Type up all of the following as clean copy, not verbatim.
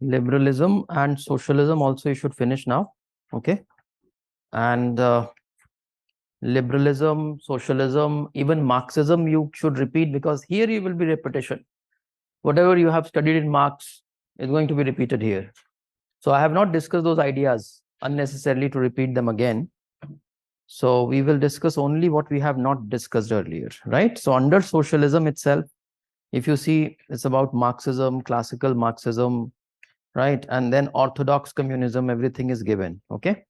Liberalism and socialism also you should finish now. Okay. And liberalism, socialism, even Marxism you should repeat, because here you will be repetition. Whatever you have studied in Marx is going to be repeated here. So I have not discussed those ideas unnecessarily to repeat them again. So we will discuss only what we have not discussed earlier, right? So under socialism itself, if you see, it's about Marxism, classical Marxism, right? And then orthodox communism, everything is given, okay?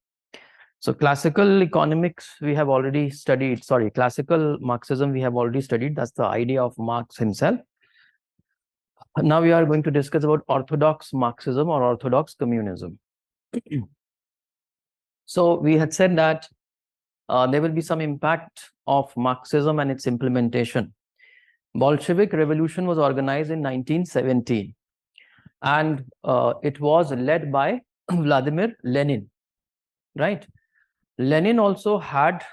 So classical economics, we have already studied, sorry, classical Marxism, we have already studied. That's the idea of Marx himself. Now we are going to discuss about orthodox Marxism or orthodox communism. So we had said that there will be some impact of Marxism and its implementation. Bolshevik revolution was organized in 1917, and it was led by Vladimir Lenin, right? Lenin also had,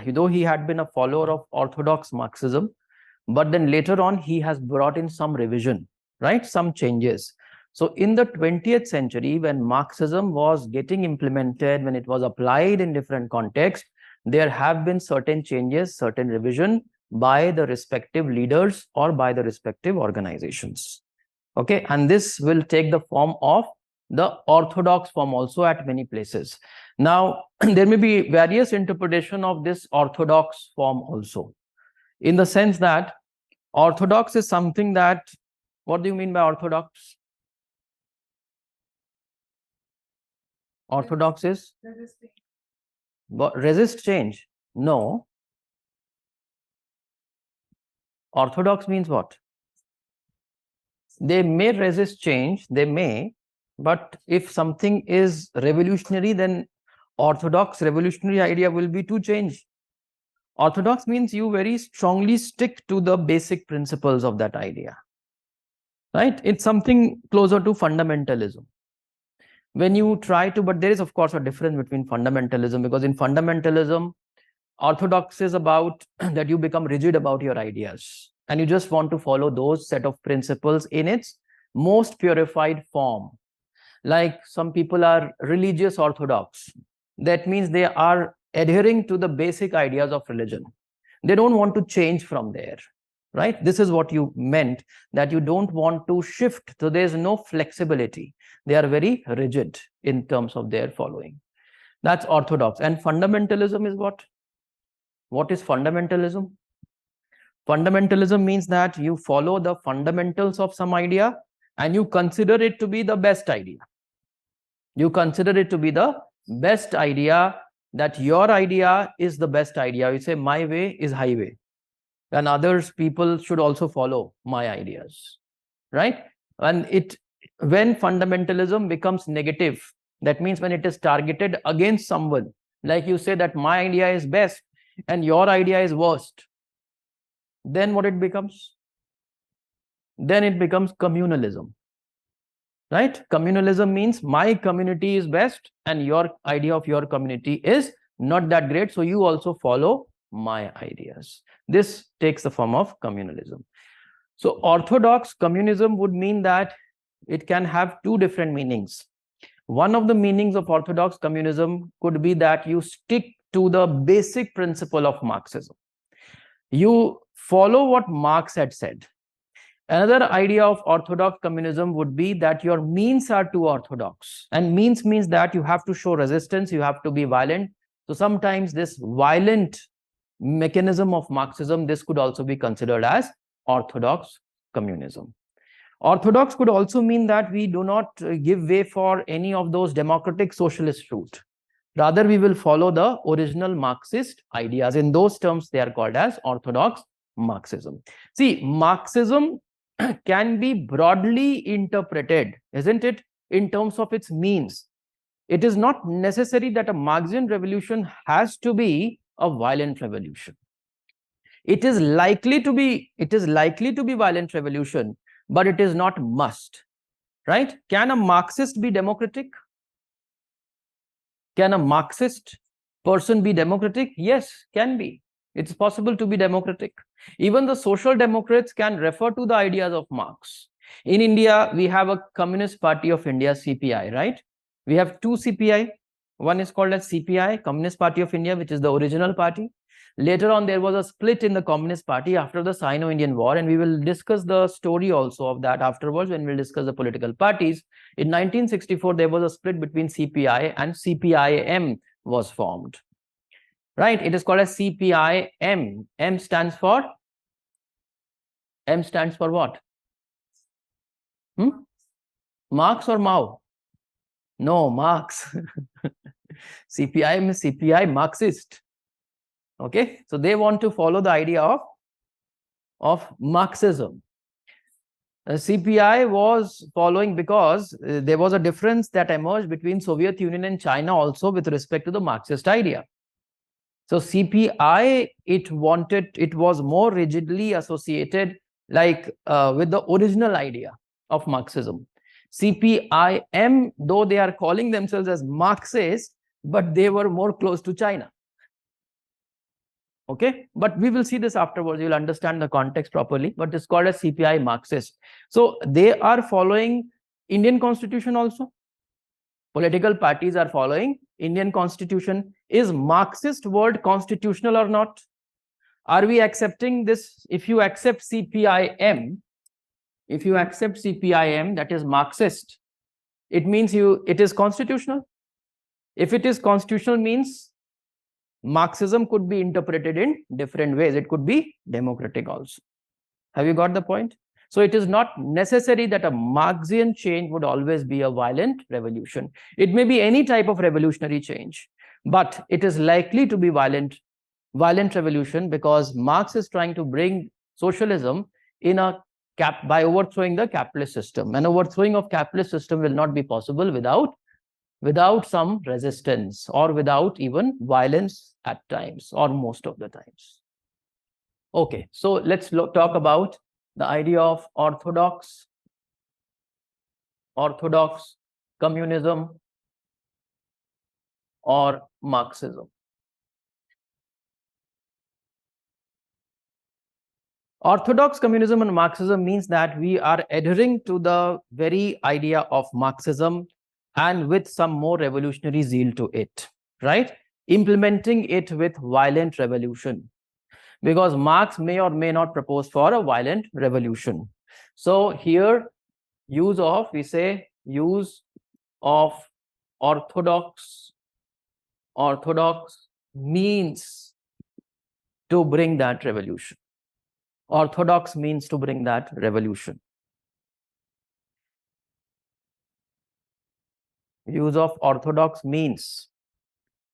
though he had been a follower of orthodox Marxism, but then later on he has brought in some revision, right? Some changes. So in the 20th century, when Marxism was getting implemented, when it was applied in different contexts, there have been certain changes, certain revision by the respective leaders or by the respective organizations. Okay, and this will take the form of the orthodox form also at many places. Now, there may be various interpretation of this orthodox form also, in the sense that orthodox is something that, what do you mean by orthodox? Orthodox is resist change. No. Orthodox means what? They may resist change, they may, but if something is revolutionary, then orthodox revolutionary idea will be to change. Orthodox means you very strongly stick to the basic principles of that idea, right? It's something closer to fundamentalism. When you try to, but there is of course a difference between fundamentalism, because in fundamentalism, orthodox is about that you become rigid about your ideas and you just want to follow those set of principles in its most purified form. Like some people are religious orthodox. That means they are adhering to the basic ideas of religion. They don't want to change from there, right? This is what you meant, that you don't want to shift. So there's no flexibility. They are very rigid in terms of their following. That's orthodox. And fundamentalism is what? What is fundamentalism? Fundamentalism means that you follow the fundamentals of some idea and you consider it to be the best idea. You consider it to be the best idea, that your idea is the best idea. You say, my way is highway, and others people should also follow my ideas, right? And when fundamentalism becomes negative, that means when it is targeted against someone, like you say that my idea is best and your idea is worst, then what it becomes? Then it becomes communalism, right? Communalism means my community is best and your idea of your community is not that great, so you also follow my ideas. This takes the form of communalism. So orthodox communism would mean that it can have two different meanings. One of the meanings of orthodox communism could be that you stick to the basic principle of Marxism. You follow what Marx had said. Another idea of orthodox communism would be that your means are too orthodox, and means that you have to show resistance, you have to be violent. So sometimes this violent mechanism of Marxism, this could also be considered as orthodox communism. Orthodox could also mean that we do not give way for any of those democratic socialist route. Rather, we will follow the original Marxist ideas. In those terms, they are called as orthodox Marxism. See, Marxism can be broadly interpreted, isn't it, in terms of its means. It is not necessary that a Marxian revolution has to be a violent revolution. It is likely to be violent revolution, but it is not must, right? Can a Marxist be democratic? Can a Marxist person be democratic? Yes, can be. It's possible to be democratic. Even the social democrats can refer to the ideas of Marx. In India, we have a Communist Party of India, CPI, right? We have two CPI. One is called as CPI, Communist Party of India, which is the original party. Later on, there was a split in the Communist Party after the Sino-Indian War, and we will discuss the story also of that afterwards when we'll discuss the political parties. In 1964, there was a split between CPI and CPIM was formed. Right? It is called as CPIM. M stands for what? Marx or Mao? No, Marx. CPIM is CPI Marxist. Okay, so they want to follow the idea of Marxism. CPI was following because there was a difference that emerged between Soviet Union and China also with respect to the Marxist idea. So CPI, it was more rigidly associated like with the original idea of Marxism. CPIM, though they are calling themselves as Marxist, but they were more close to China. Okay, but we will see this afterwards. You will understand the context properly, but it's called as CPI Marxist. So they are following Indian Constitution also. Political parties are following Indian Constitution. Is Marxist word constitutional or not? Are we accepting this? If you accept CPIM, that is Marxist, it means it is constitutional. If it is constitutional, means Marxism could be interpreted in different ways. It could be democratic also. Have you got the point? So it is not necessary that a Marxian change would always be a violent revolution. It may be any type of revolutionary change, but it is likely to be violent revolution because Marx is trying to bring socialism in by overthrowing the capitalist system. And overthrowing of capitalist system will not be possible without some resistance or without even violence at times or most of the times. Okay, so let's talk about the idea of orthodox communism or Marxism. Orthodox communism and Marxism means that we are adhering to the very idea of Marxism and with some more revolutionary zeal to it, right? Implementing it with violent revolution, because Marx may or may not propose for a violent revolution. So here, use of orthodox means to bring that revolution. Orthodox means to bring that revolution. Use of orthodox means.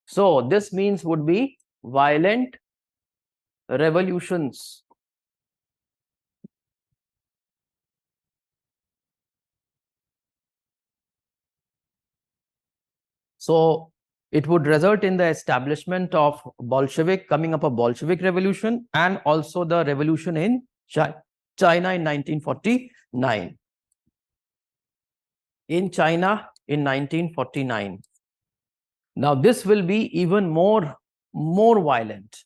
So this means would be violent revolutions. So it would result in the establishment of coming up a Bolshevik revolution and also the revolution in China in 1949. In China in 1949. Now this will be even more violent.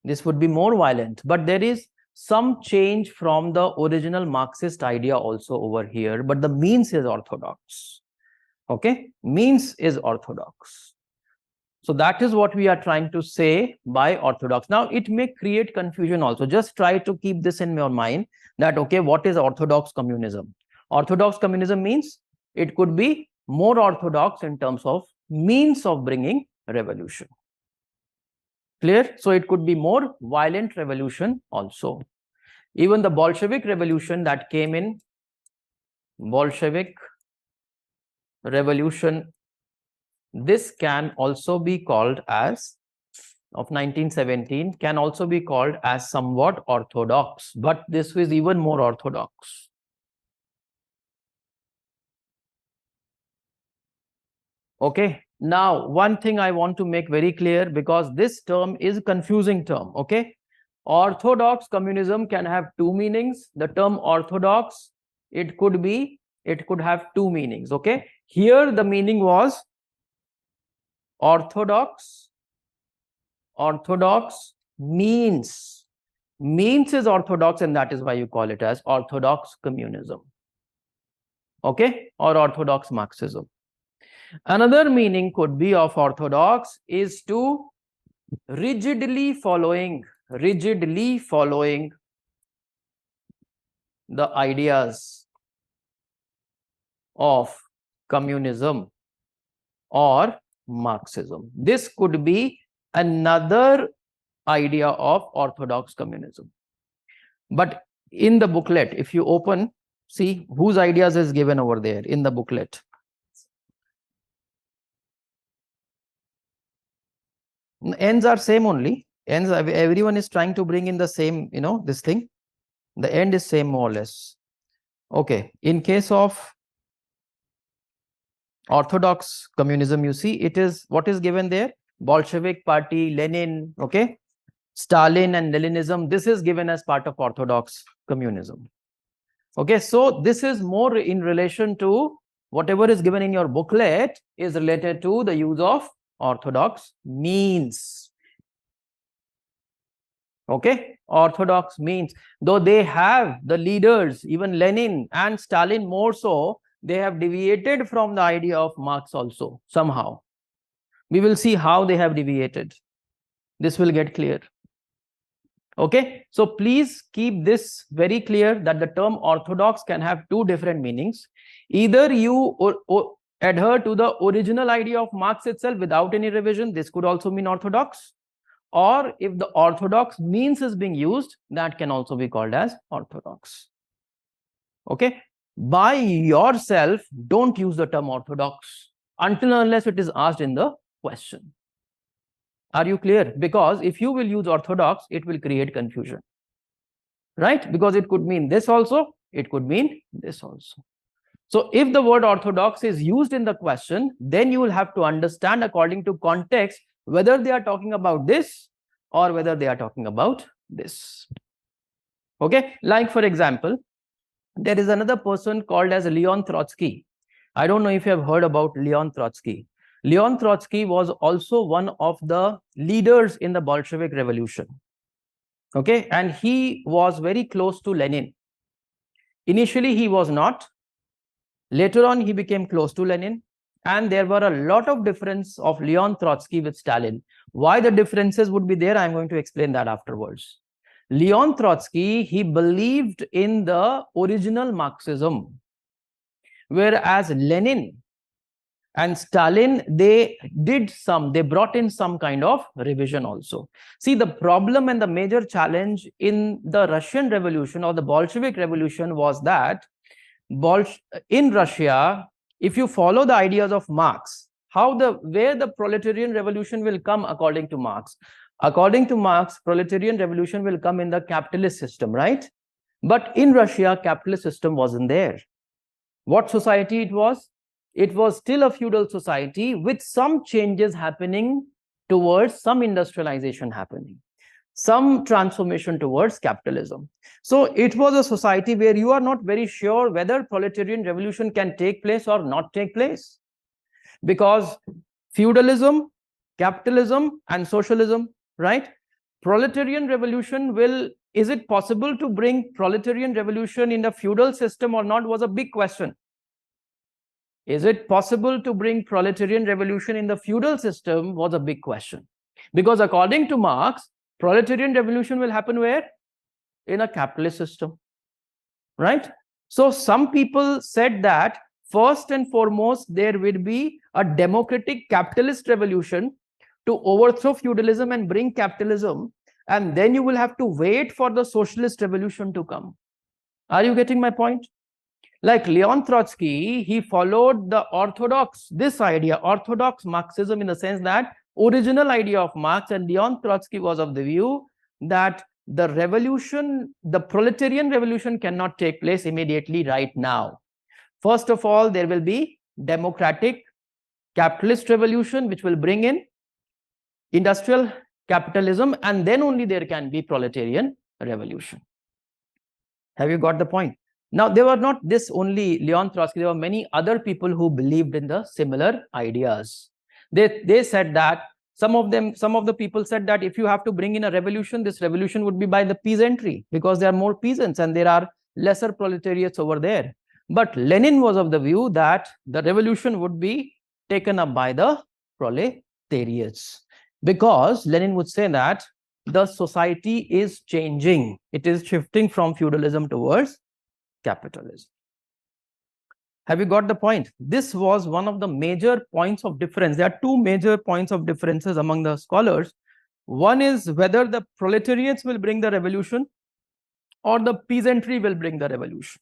This would be more violent, but there is some change from the original Marxist idea also over here, but the means is orthodox. Okay, means is orthodox. So that is what we are trying to say by orthodox. Now it may create confusion also. Just try to keep this in your mind that, okay, what is orthodox communism? Orthodox communism means it could be more orthodox in terms of means of bringing revolution. Clear? So it could be more violent revolution also. Even the Bolshevik revolution that came in, Bolshevik revolution, this can also be called as, of 1917, can also be called as somewhat orthodox, but this was even more orthodox. Okay, now one thing I want to make very clear, because this term is a confusing term. Okay, orthodox communism can have two meanings. The term orthodox, it could have two meanings. Okay, here the meaning was orthodox means is orthodox, and that is why you call it as orthodox communism. okay, or orthodox Marxism. Another meaning could be of orthodox is to rigidly following the ideas of communism or Marxism. This could be another idea of orthodox communism. But in the booklet, if you open, see whose ideas is given over there in the booklet. Ends are same only. Ends, everyone is trying to bring in the same, this thing. The end is same more or less. Okay. In case of orthodox communism, you see, it is what is given there? Bolshevik party, Lenin, okay? Stalin and Leninism. This is given as part of orthodox communism. Okay, so this is more in relation to whatever is given in your booklet is related to the use of orthodox means. Okay, orthodox means, though they have the leaders, even Lenin and Stalin more so, they have deviated from the idea of Marx also somehow. We will see how they have deviated. This will get clear. Okay, so please keep this very clear that the term orthodox can have two different meanings. Either you adhere to the original idea of Marx itself without any revision, this could also mean orthodox. Or if the orthodox means is being used, that can also be called as orthodox. Okay, by yourself, don't use the term orthodox until unless it is asked in the question. Are you clear? Because if you will use orthodox, it will create confusion, right? Because it could mean this also, it could mean this also. So if the word orthodox is used in the question, then you will have to understand according to context whether they are talking about this or whether they are talking about this. Okay, like for example, there is another person called as Leon Trotsky. I don't know if you have heard about Leon Trotsky. Leon Trotsky was also one of the leaders in the Bolshevik Revolution. Okay, and he was very close to Lenin. Initially, he was not. Later on, he became close to Lenin. And there were a lot of difference of Leon Trotsky with Stalin. Why the differences would be there, I'm going to explain that afterwards. Leon Trotsky, he believed in the original Marxism, whereas Lenin and Stalin, they brought in some kind of revision also. See, the problem and the major challenge in the Russian Revolution or the Bolshevik Revolution was that in Russia, if you follow the ideas of Marx, where the proletarian revolution will come according to Marx? According to Marx, proletarian revolution will come in the capitalist system, right? But in Russia, capitalist system wasn't there. What society it was? It was still a feudal society with some changes happening towards some industrialization happening, some transformation towards capitalism. So it was a society where you are not very sure whether proletarian revolution can take place or not take place. Because feudalism, capitalism, and socialism, right? Proletarian revolution is it possible to bring proletarian revolution in the feudal system or not was a big question. Is it possible to bring proletarian revolution in the feudal system was a big question. Because according to Marx, proletarian revolution will happen where? In a capitalist system, right? So some people said that first and foremost, there will be a democratic capitalist revolution to overthrow feudalism and bring capitalism. And then you will have to wait for the socialist revolution to come. Are you getting my point? Like Leon Trotsky, he followed the orthodox, this idea, orthodox Marxism, in the sense that original idea of Marx, and Leon Trotsky was of the view that the revolution, the proletarian revolution cannot take place immediately right now. First of all, there will be democratic capitalist revolution, which will bring in industrial capitalism, and then only there can be proletarian revolution. Have you got the point? Now, there were not this only Leon Trotsky, there were many other people who believed in the similar ideas. They said that some of the people said that if you have to bring in a revolution, this revolution would be by the peasantry, because there are more peasants and there are lesser proletariats over there. But Lenin was of the view that the revolution would be taken up by the proletariats, because Lenin would say that the society is changing. It is shifting from feudalism towards capitalism. Have you got the point? This was one of the major points of difference. There are two major points of differences among the scholars. One is whether the proletariats will bring the revolution or the peasantry will bring the revolution.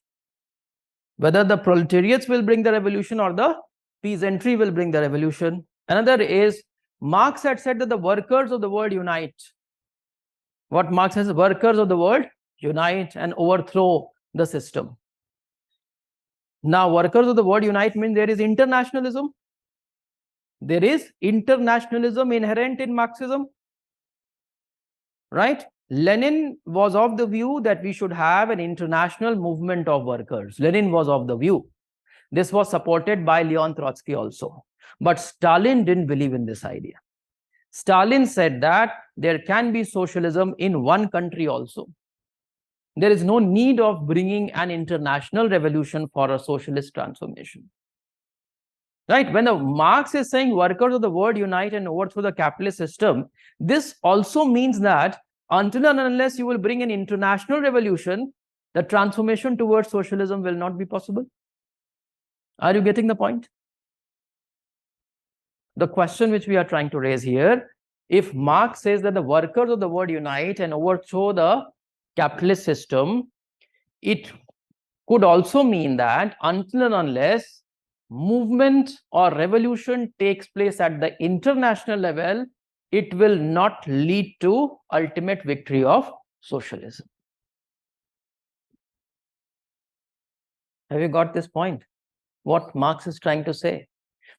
Whether the proletariats will bring the revolution or the peasantry will bring the revolution. Another is, Marx had said that the workers of the world unite. What Marx says, workers of the world unite and overthrow the system. Now, workers of the world unite means there is internationalism. There is internationalism inherent in Marxism, right? Lenin was of the view that we should have an international movement of workers. Lenin was of the view. This was supported by Leon Trotsky also. But Stalin didn't believe in this idea. Stalin said that there can be socialism in one country also. There is no need of bringing an international revolution for a socialist transformation. Right? When the Marx is saying workers of the world unite and overthrow the capitalist system, this also means that until and unless you will bring an international revolution, the transformation towards socialism will not be possible. Are you getting the point? The question which we are trying to raise here, if Marx says that the workers of the world unite and overthrow the capitalist system, it could also mean that until and unless movement or revolution takes place at the international level, it will not lead to ultimate victory of socialism. Have you got this point? What Marx is trying to say?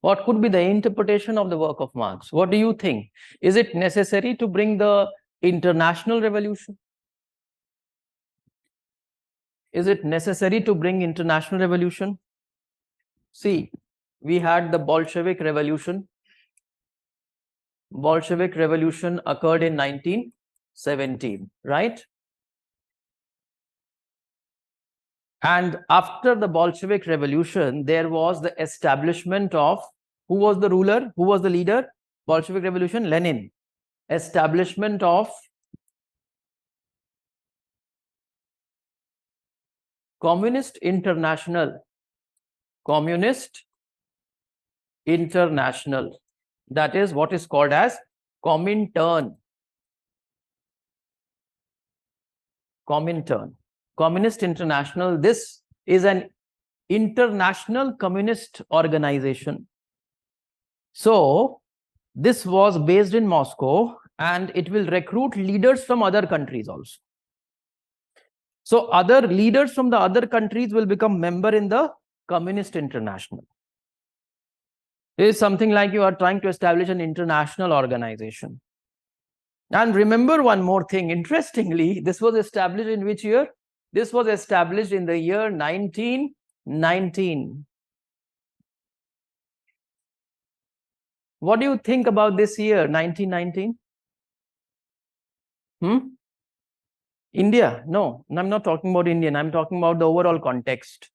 What could be the interpretation of the work of Marx? What do you think? Is it necessary to bring the international revolution? Is it necessary to bring international revolution? See, we had the Bolshevik Revolution. Bolshevik Revolution occurred in 1917, right? And after the Bolshevik Revolution, there was the establishment of, who was the ruler? Who was the leader? Bolshevik Revolution, Lenin. Establishment of Communist International. Communist International. That is what is called as Comintern. Comintern. Communist International. This is an international communist organization. So, this was based in Moscow and it will recruit leaders from other countries also. So, other leaders from the other countries will become member in the Communist International. It is something like you are trying to establish an international organization. And remember one more thing. Interestingly, this was established in which year? This was established in the year 1919. What do you think about this year, 1919? India? No, I'm not talking about Indian. I'm talking about the overall context.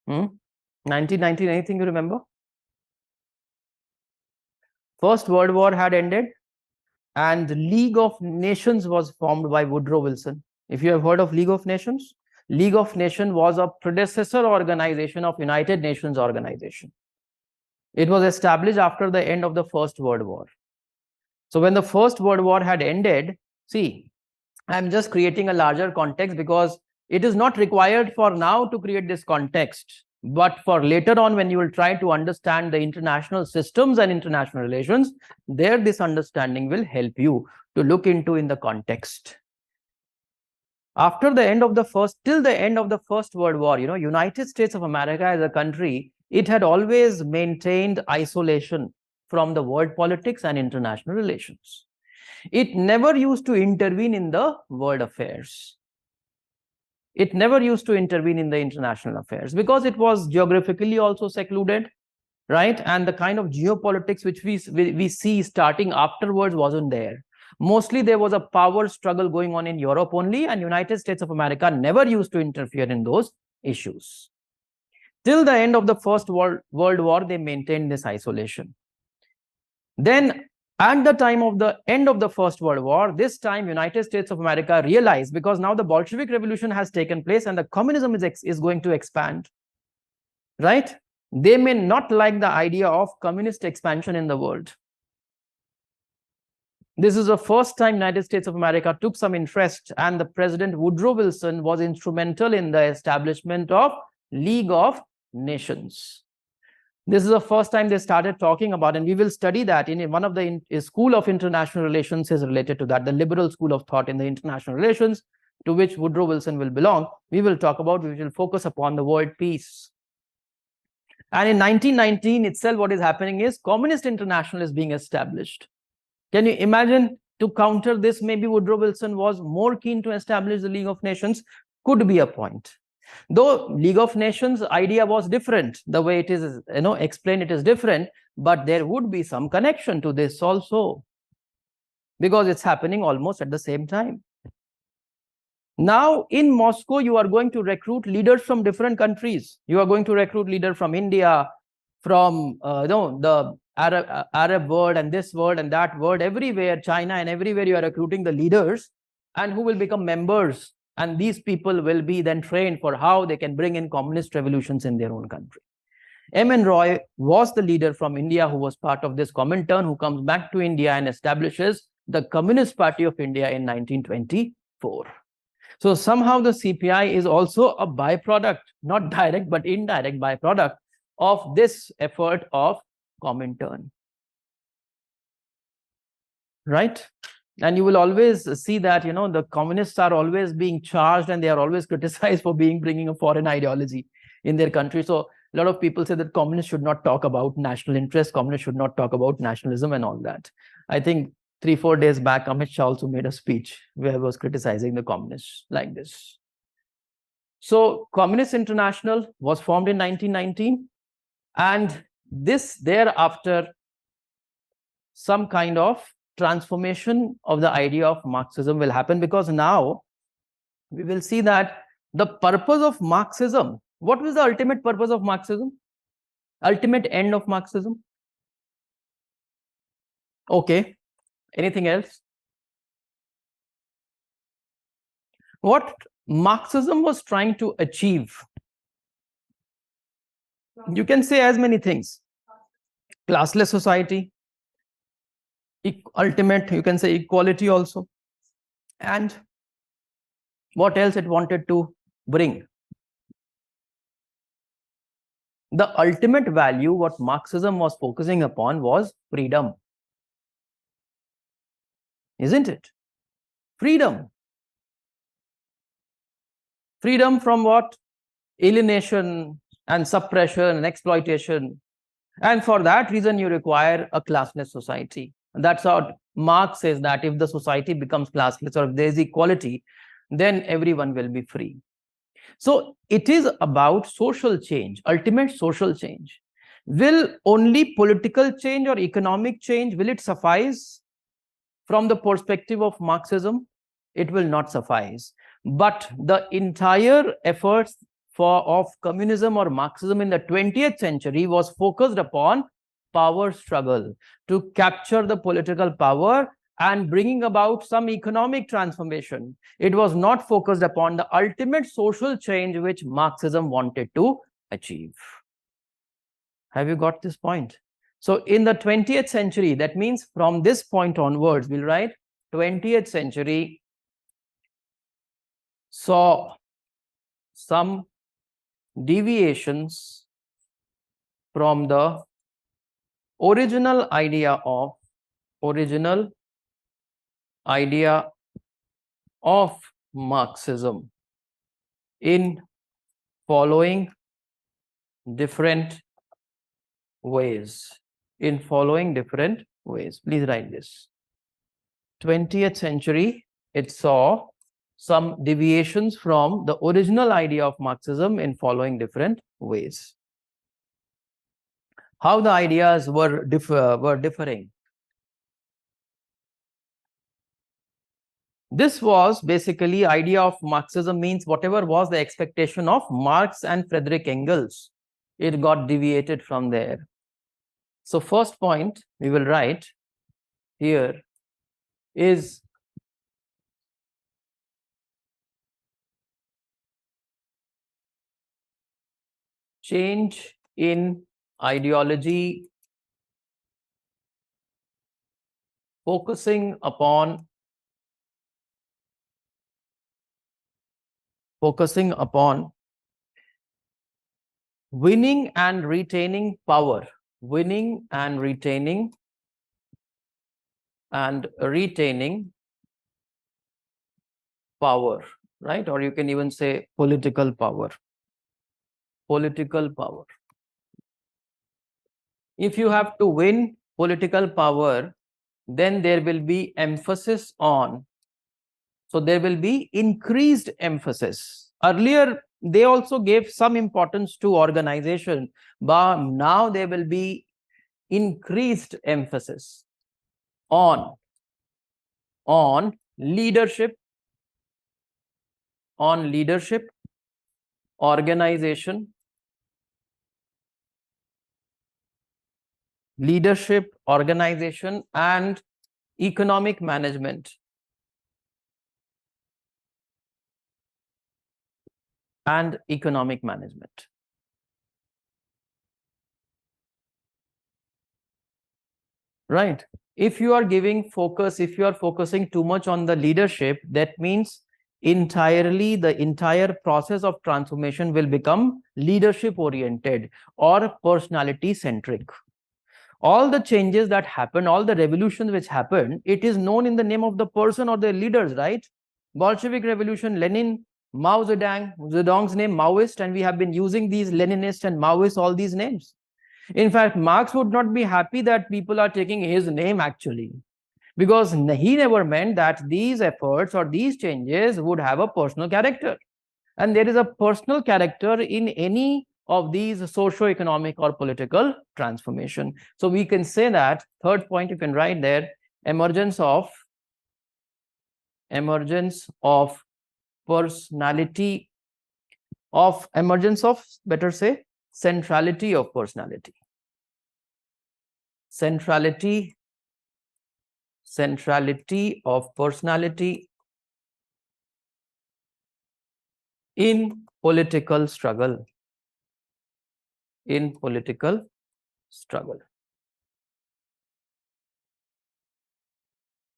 Hmm? 1919, anything you remember? First World War had ended and the League of Nations was formed by Woodrow Wilson. If you have heard of League of Nations, League of Nations was a predecessor organization of United Nations organization. It was established after the end of the First World War. So when the First World War had ended, see, I'm just creating a larger context because it is not required for now to create this context, but for later on when you will try to understand the international systems and international relations, there this understanding will help you to look into in the context. After the end of the till the end of the First World War, you know, United States of America as a country, it had always maintained isolation from the world politics and international relations. It never used to intervene in the world affairs. It never used to intervene in the international affairs because it was geographically also secluded, right? And the kind of geopolitics which we see starting afterwards wasn't there. Mostly there was a power struggle going on in Europe only, and United States of America never used to interfere in those issues. Till the end of the First World War, they maintained this isolation. Then at the time of the end of the First World War, this time United States of America realized, because now the Bolshevik Revolution has taken place and the communism is going to expand, right? They may not like the idea of communist expansion in the world. This is the first time United States of America took some interest, and the President Woodrow Wilson was instrumental in the establishment of League of Nations. This is the first time they started talking about, and we will study that in one of the School of International Relations is related to that, the liberal school of thought in the international relations, to which Woodrow Wilson will belong. We will focus upon the world peace. And in 1919 itself, what is happening is Communist International is being established. Can you imagine, to counter this, maybe Woodrow Wilson was more keen to establish the League of Nations? Could be a point. Though League of Nations idea was different, the way it is, explained, it is different, but there would be some connection to this also, because it's happening almost at the same time. Now in Moscow, you are going to recruit leaders from different countries. You are going to recruit leaders from India, from the Arab world and this world and that world, everywhere, China and everywhere you are recruiting the leaders, and who will become members. And these people will be then trained for how they can bring in communist revolutions in their own country. M.N. Roy was the leader from India who was part of this Comintern, who comes back to India and establishes the Communist Party of India in 1924. So somehow the CPI is also a byproduct, not direct but indirect byproduct of this effort of Comintern, right? And you will always see that, the communists are always being charged and they are always criticized for bringing a foreign ideology in their country. So a lot of people say that communists should not talk about national interest, communists should not talk about nationalism and all that. I think 3-4 days back, Amit Shah also made a speech where he was criticizing the communists like this. So Communist International was formed in 1919, and this thereafter some kind of transformation of the idea of Marxism will happen, because now we will see that the purpose of Marxism, what was the ultimate purpose of Marxism? Ultimate end of Marxism? Okay. Anything else? What Marxism was trying to achieve, you can say as many things. Classless society, ultimate, you can say equality also. And what else it wanted to bring? The ultimate value, what Marxism was focusing upon, was freedom. Isn't it? Freedom. Freedom from what? Alienation and suppression and exploitation. And for that reason, you require a classless society. That's how Marx says that if the society becomes classless, or if there is equality, then everyone will be free. So it is about social change, ultimate social change. Will only political change or economic change, will it suffice? From the perspective of Marxism, it will not suffice. But the entire efforts of communism or Marxism in the 20th century was focused upon power struggle, to capture the political power and bringing about some economic transformation. It was not focused upon the ultimate social change which Marxism wanted to achieve. Have you got this point? So in the 20th century, that means from this point onwards, we'll write 20th century saw some deviations from the original idea of Marxism in following different ways. Please write this. 20th century, it saw some deviations from the original idea of Marxism in following different ways. How the ideas were differing. This was basically idea of Marxism, means whatever was the expectation of Marx and Friedrich Engels, it got deviated from there. So first point we will write here is change in ideology focusing upon winning and retaining power, winning and retaining power, right? Or you can even say political power. If you have to win political power, then there will be emphasis on, so there will be increased emphasis. Earlier, they also gave some importance to organization, but now there will be increased emphasis on leadership, organization, and economic management. Right. If you are giving focus, if you are focusing too much on the leadership, that means entirely the entire process of transformation will become leadership oriented or personality centric. All the changes that happen, all the revolutions which happen, it is known in the name of the person or the leaders, right? Bolshevik revolution, Lenin, Mao Zedong's name Maoist, and we have been using these Leninist and Maoist, all these names. In fact, Marx would not be happy that people are taking his name actually, because he never meant that these efforts or these changes would have a personal character. And there is a personal character in any of these socio-economic or political transformation. So we can say that, third point you can write there, emergence of personality, better say, centrality of personality. Centrality of personality in political struggle.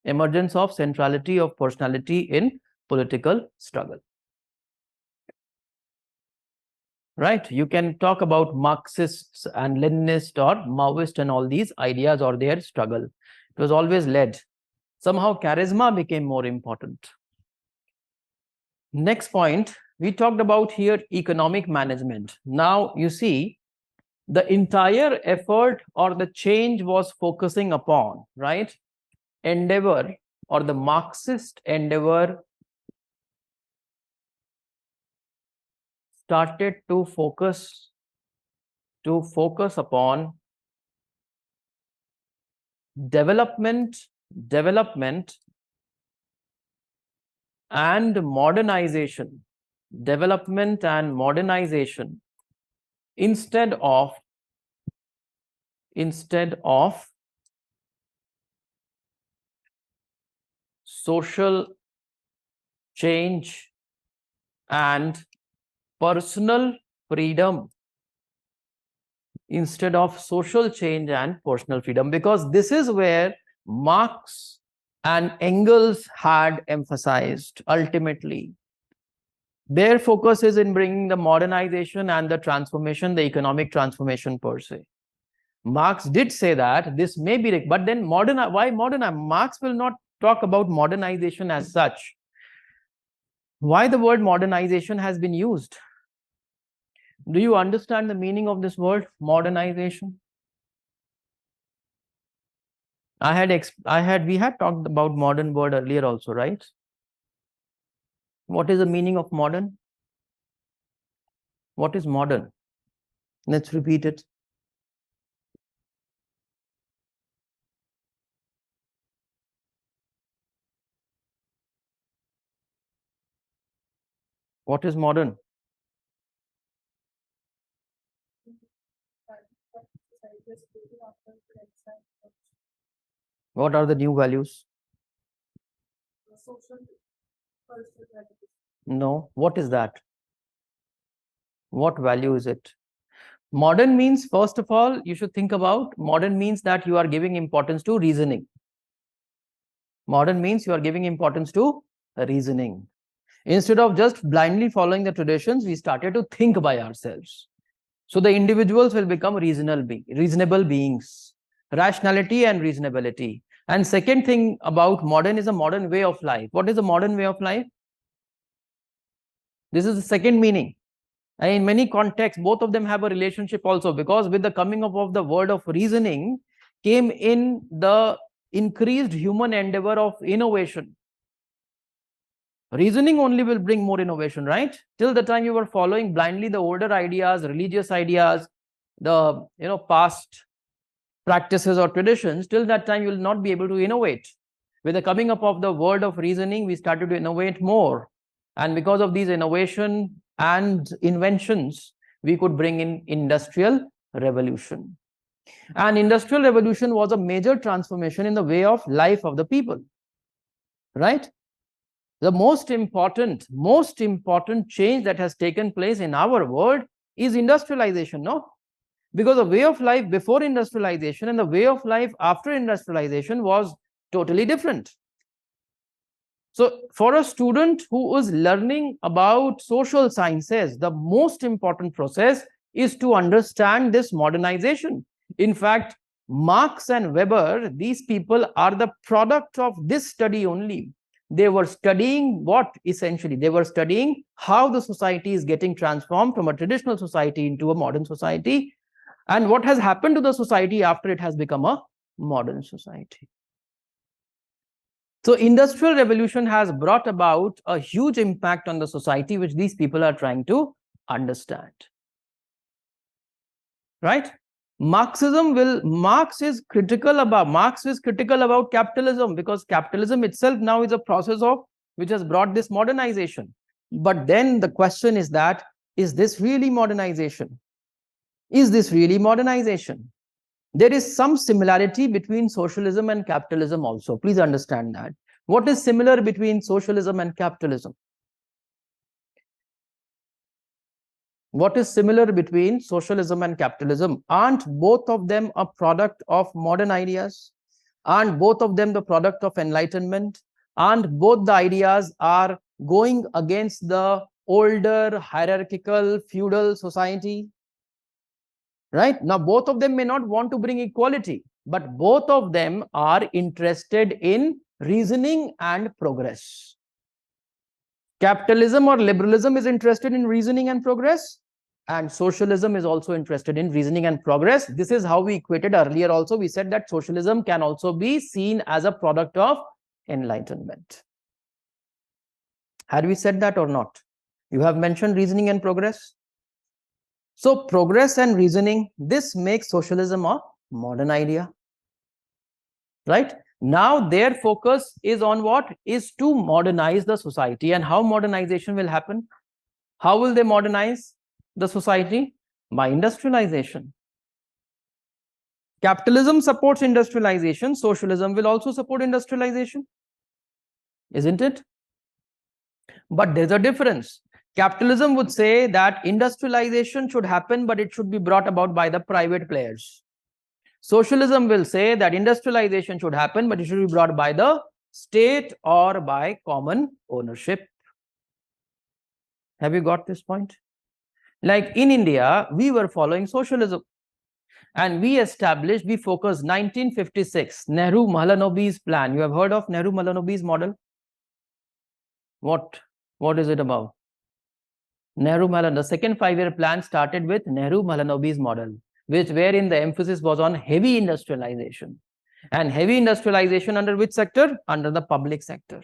Emergence of centrality of personality in political struggle. Right? You can talk about Marxists and Leninist or Maoist and all these ideas or their struggle. It was always led. Somehow charisma became more important. Next point, we talked about here economic management. Now you see, the entire effort or the change was focusing upon, right, endeavor, or the Marxist endeavor started to focus upon development and modernization, instead of social change and personal freedom, because this is where Marx and Engels had emphasized. Ultimately, their focus is in bringing the modernization and the transformation, the economic transformation per se. Marx did say that this may be, but then why modern? Marx will not talk about modernization as such. Why the word modernization has been used? Do you understand the meaning of this word, modernization? We had talked about modern word earlier also, right? What is the meaning of modern? What is modern? Let's repeat it. What is modern? What are the new values? No. What is that? What value is it? Modern means, first of all, you should think about, modern means that you are giving importance to reasoning. Modern means you are giving importance to reasoning. Instead of just blindly following the traditions, we started to think by ourselves. So the individuals will become reasonable beings. Rationality and reasonability. And second thing about modern is a modern way of life. What is a modern way of life? This is the second meaning. And in many contexts, both of them have a relationship also, because with the coming up of the word of reasoning came in the increased human endeavor of innovation. Reasoning only will bring more innovation, right? Till the time you were following blindly the older ideas, religious ideas, the past practices or traditions, till that time you will not be able to innovate. With the coming up of the word of reasoning, we started to innovate more. And because of these innovation and inventions, we could bring in industrial revolution. And industrial revolution was a major transformation in the way of life of the people, right? The most important change that has taken place in our world is industrialization, no? Because the way of life before industrialization and the way of life after industrialization was totally different. So for a student who is learning about social sciences, the most important process is to understand this modernization. In fact, Marx and Weber, these people are the product of this study only. They were studying what essentially? They were studying how the society is getting transformed from a traditional society into a modern society, and what has happened to the society after it has become a modern society. So industrial revolution has brought about a huge impact on the society, which these people are trying to understand. Right? Marx is critical about capitalism, because capitalism itself now is a process of which has brought this modernization. But then the question is that, is this really modernization? Is this really modernization? There is some similarity between socialism and capitalism also. Please understand that. What is similar between socialism and capitalism? What is similar between socialism and capitalism? Aren't both of them a product of modern ideas? Aren't both of them the product of enlightenment? Aren't both the ideas are going against the older hierarchical feudal society? Right? Now, both of them may not want to bring equality, but both of them are interested in reasoning and progress. Capitalism or liberalism is interested in reasoning and progress, and socialism is also interested in reasoning and progress. This is how we equated earlier also. We said that socialism can also be seen as a product of enlightenment. Had we said that or not? You have mentioned reasoning and progress. So progress and reasoning, this makes socialism a modern idea. Right? Now their focus is on what? Is to modernize the society. And how modernization will happen? How will they modernize the society? By industrialization. Capitalism supports industrialization. Socialism will also support industrialization. Isn't it? But there's a difference. Capitalism would say that industrialization should happen, but it should be brought about by the private players. Socialism will say that industrialization should happen, but it should be brought by the state or by common ownership. Have you got this point? Like in India, we were following socialism. And we focused 1956, Nehru-Mahalanobis plan. You have heard of Nehru-Mahalanobis model? What is it about? The second 5-year plan started with Nehru-Mahalanobis model, wherein the emphasis was on heavy industrialization. And heavy industrialization under which sector? Under the public sector.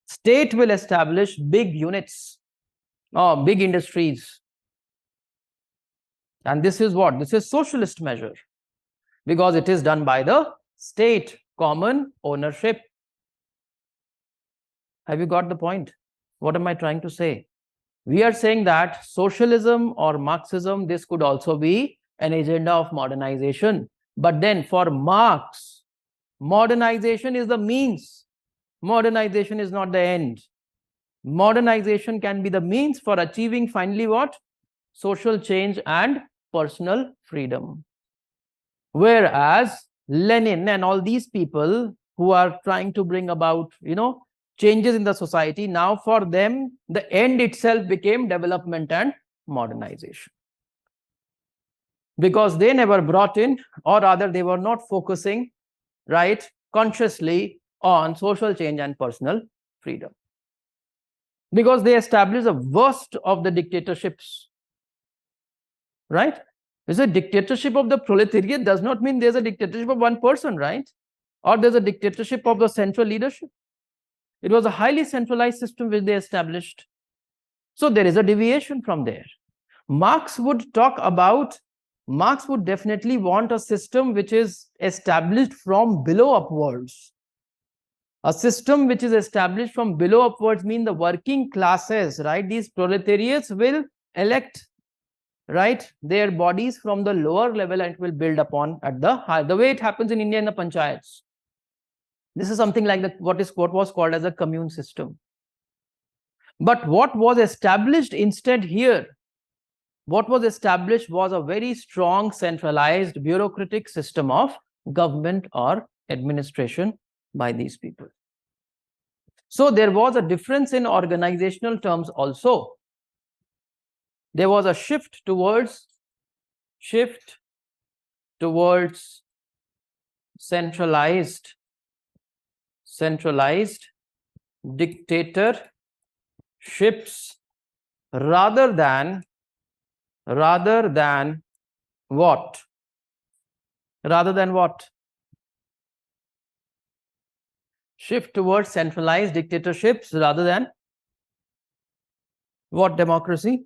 State will establish big units, big industries. And this is what? This is socialist measure, because it is done by the state, common ownership. Have you got the point? What am I trying to say? We are saying that socialism or Marxism, this could also be an agenda of modernization. But then for Marx, modernization is the means. Modernization is not the end. Modernization can be the means for achieving finally what? Social change and personal freedom. Whereas Lenin and all these people who are trying to bring about, changes in the society, now for them, the end itself became development and modernization. Because they never brought in, or rather they were not focusing, right, consciously on social change and personal freedom. Because they established the worst of the dictatorships, right? It's a dictatorship of the proletariat does not mean there's a dictatorship of one person, right? Or there's a dictatorship of the central leadership. It was a highly centralized system which they established. So there is a deviation from there. Marx would definitely want a system which is established from below upwards. A system which is established from below upwards means the working classes, right? These proletariats will elect, right, their bodies from the lower level and it will build upon at the high. The way it happens in India in the panchayats. This is something like what was called as a commune system. But what was established instead here, what was established was a very strong centralized bureaucratic system of government or administration by these people. So there was a difference in organizational terms also. There was a shift towards centralized dictatorships rather than what? Rather than what? Shift towards centralized dictatorships rather than what? Democracy?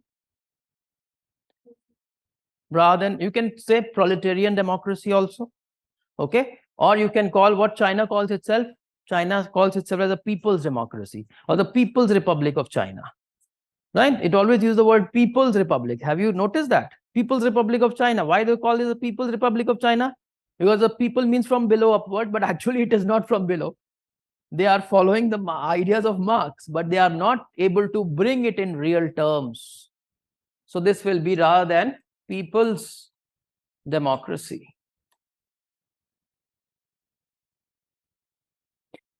Rather than, you can say proletarian democracy also, okay? Or you can call what China calls itself. China calls itself as a people's democracy or the People's Republic of China, right? It always uses the word People's Republic. Have you noticed that? People's Republic of China. Why do they call it the People's Republic of China? Because the people means from below upward, but actually it is not from below. They are following the ideas of Marx, but they are not able to bring it in real terms. So this will be rather than people's democracy.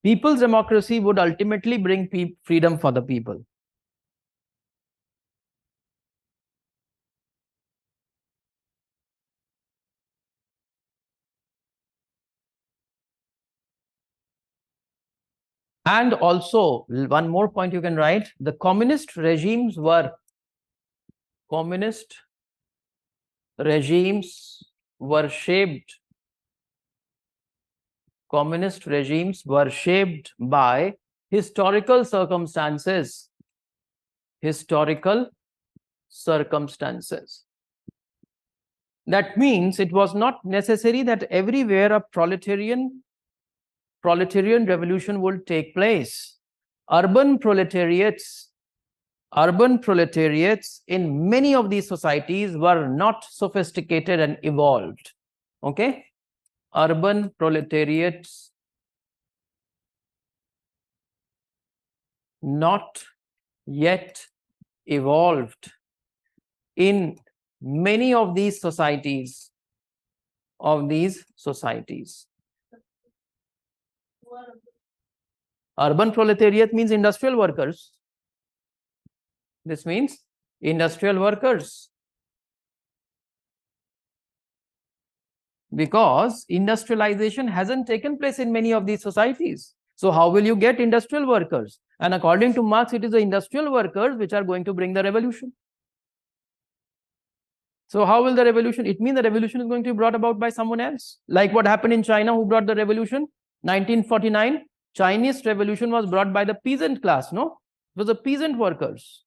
People's democracy would ultimately bring freedom for the people. And also, one more point you can write, the communist regimes were shaped by historical circumstances. That means it was not necessary that everywhere a proletarian revolution would take place. Urban proletariats in many of these societies were not sophisticated and evolved. Okay? Urban proletariats not yet evolved in many of these societies. Urban proletariat means industrial workers. This means industrial workers. Because industrialization hasn't taken place in many of these societies. So how will you get industrial workers? And according to Marx, it is the industrial workers which are going to bring the revolution. So how will the revolution? It means the revolution is going to be brought about by someone else. Like what happened in China, who brought the revolution? 1949, Chinese revolution was brought by the peasant class, no? It was the peasant workers.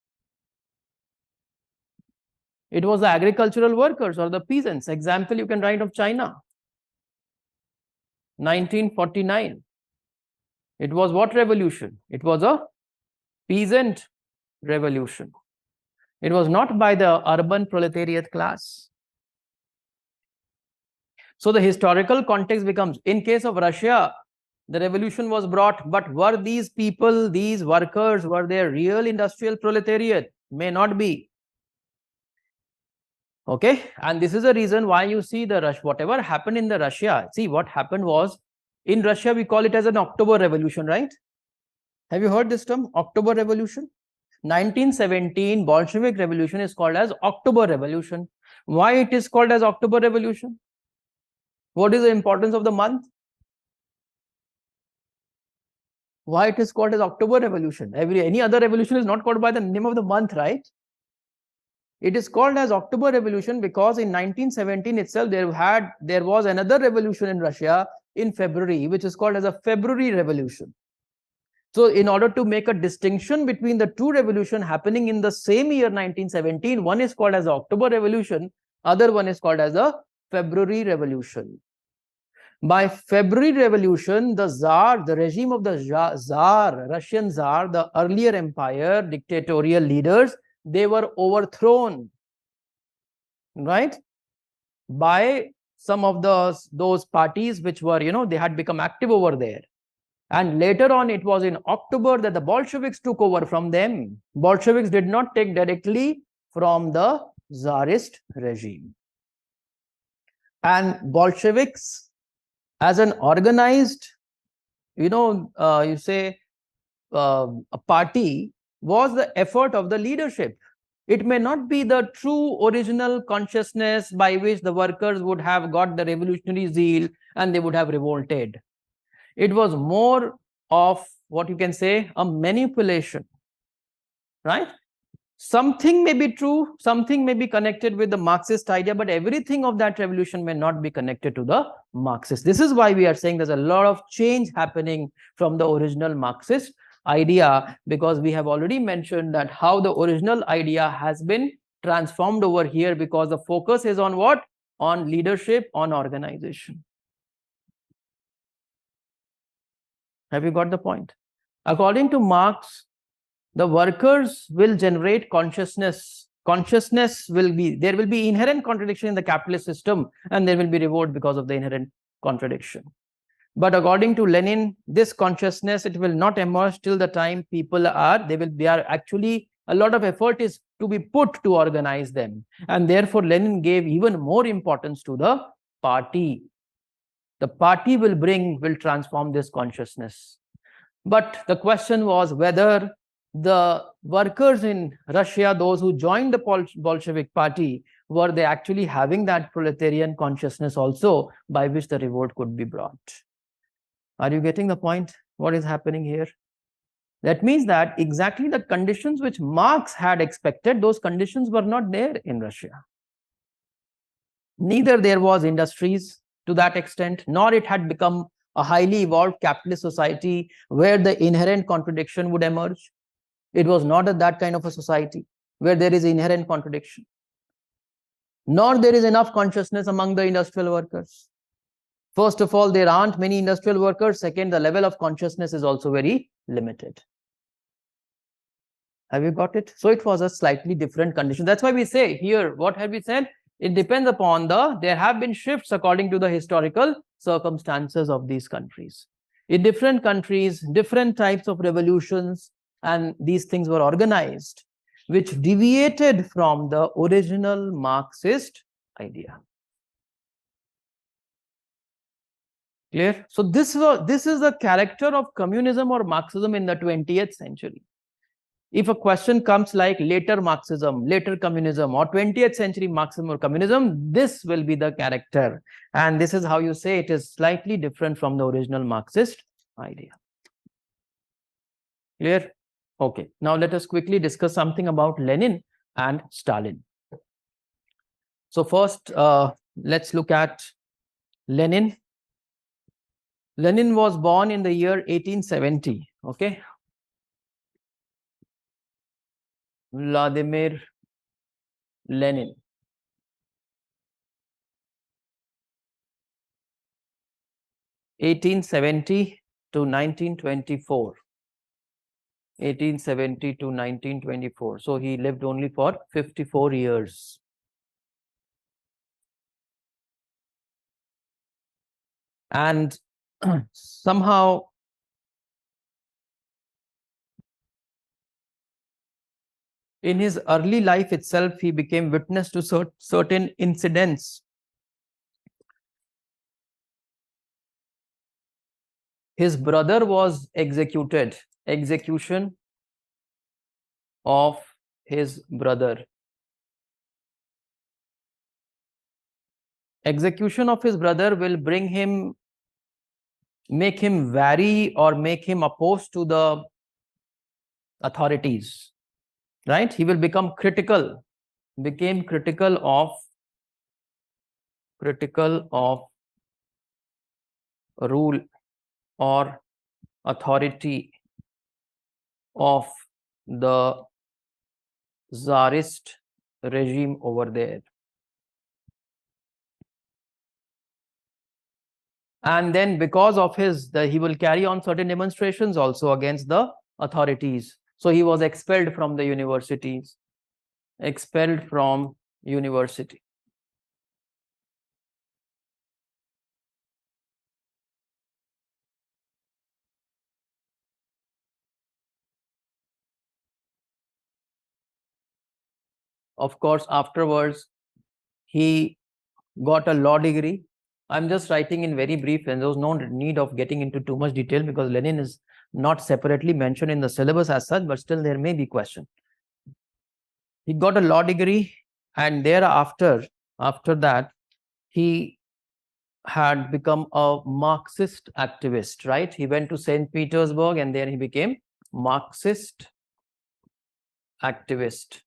It was the agricultural workers or the peasants. Example you can write of China. 1949. It was what revolution? It was a peasant revolution. It was not by the urban proletariat class. So the historical context becomes, in case of Russia, the revolution was brought, but were these people, these workers, were they real industrial proletariat? May not be. Okay, and this is the reason why you see the rush, whatever happened in the Russia. See, what happened was, in Russia we call it as an October Revolution, right? Have you heard this term, October Revolution? 1917 Bolshevik Revolution is called as October Revolution. Why it is called as October Revolution? What is the importance of the month? Why it is called as October Revolution? Any other revolution is not called by the name of the month, right? It is called as October Revolution because in 1917 itself there was another revolution in Russia in February, which is called as a February Revolution. So in order to make a distinction between the two revolutions happening in the same year 1917, one is called as the October Revolution, other one is called as the February Revolution. By February Revolution, the Tsar, the regime of the Tsar, Russian Tsar, the earlier empire, dictatorial leaders, they were overthrown, right, by some of those parties which were, they had become active over there. And later on, it was in October that the Bolsheviks took over from them. Bolsheviks did not take directly from the Tsarist regime. And Bolsheviks, as an organized, a party, was the effort of the leadership. It may not be the true original consciousness by which the workers would have got the revolutionary zeal and they would have revolted. It was more of what you can say a manipulation, right? Something may be true, something may be connected with the Marxist idea, but everything of that revolution may not be connected to the Marxist. This is why we are saying there's a lot of change happening from the original Marxist idea, because we have already mentioned that how the original idea has been transformed over here, because the focus is on what? On leadership, on organization. Have you got the point? According to Marx, the workers will generate consciousness. Consciousness will be, there will be inherent contradiction in the capitalist system, and there will be revolt because of the inherent contradiction. But according to Lenin, this consciousness, it will not emerge till the time people are, they are actually, a lot of effort is to be put to organize them. And therefore, Lenin gave even more importance to the party. The party will transform this consciousness. But the question was whether the workers in Russia, those who joined the Bolshevik party, were they actually having that proletarian consciousness also by which the revolt could be brought? Are you getting the point? What is happening here? That means that exactly the conditions which Marx had expected, those conditions were not there in Russia. Neither there was industries to that extent, nor it had become a highly evolved capitalist society where the inherent contradiction would emerge. It was not that kind of a society where there is inherent contradiction, nor there is enough consciousness among the industrial workers. First of all, there aren't many industrial workers. Second, the level of consciousness is also very limited. Have you got it? So it was a slightly different condition. That's why we say here, what have we said? It depends upon there have been shifts according to the historical circumstances of these countries. In different countries, different types of revolutions and these things were organized, which deviated from the original Marxist idea. Clear? So this is the character of communism or Marxism in the 20th century. If a question comes like later Marxism, later communism, or 20th century Marxism or communism, this will be the character. And this is how you say it is slightly different from the original Marxist idea. Clear? Okay. Now let us quickly discuss something about Lenin and Stalin. So first, let's look at Lenin. Lenin was born in the year 1870. Okay. Vladimir Lenin. 1870 to 1924. 1870 to 1924. So he lived only for 54 years. And somehow in his early life itself, he became witness to certain incidents. His brother was executed. Execution of his brother. Execution of his brother will bring him, make him vary or make him opposed to the authorities, right? He will become critical, became critical of rule or authority of the Tsarist regime over there. And then because of he will carry on certain demonstrations also against the authorities. So he was expelled from the universities, expelled from university. Of course, afterwards, he got a law degree. I'm just writing in very brief, and there's no need of getting into too much detail because Lenin is not separately mentioned in the syllabus as such, but still there may be question. He got a law degree, and thereafter, after that, he had become a Marxist activist, right? He went to St. Petersburg and there he became Marxist activist.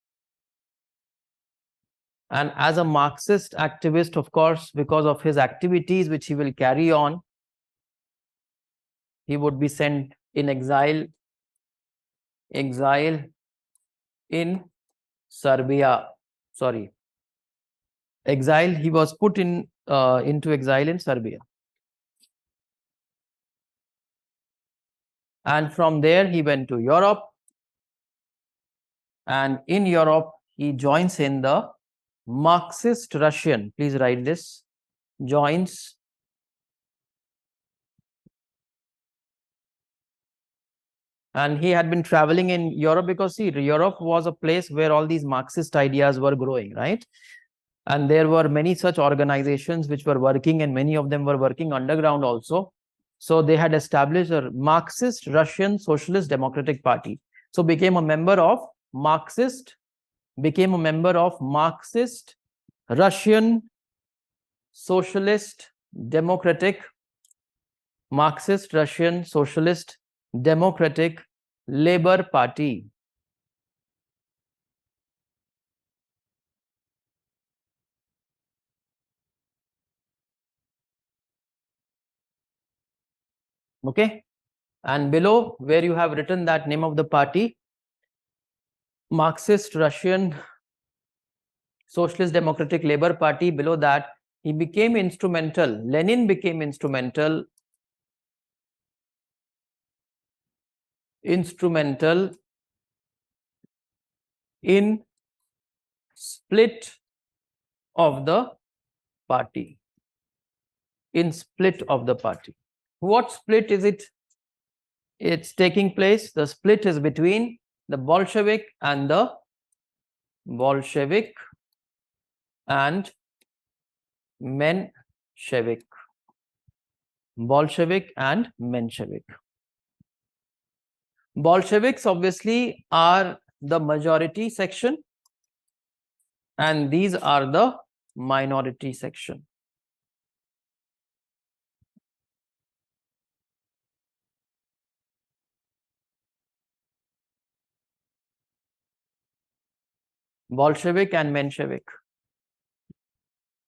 And as a Marxist activist, of course, because of his activities which he will carry on, he would be sent in exile in Serbia. Sorry. Exile, he was put in into exile in Serbia. And from there, he went to Europe. And in Europe, he joins in the Marxist Russian. Please write this. Joins and he had been traveling in Europe because see, Europe was a place where all these Marxist ideas were growing, right? And there were many such organizations which were working, and many of them were working underground also. So they had established a Marxist Russian Socialist Democratic Party. So became a member of Marxist Russian Socialist Democratic Labor Party. Okay. And below where you have written that name of the party, Marxist Russian Socialist Democratic Labor Party, below that he became instrumental, Lenin became instrumental in split of the party. In split of the party. What split is it? It's taking place. The split is between the Bolshevik and Menshevik. Bolshevik and Menshevik. Bolsheviks obviously are the majority section, and these are the minority section. Bolshevik and Menshevik.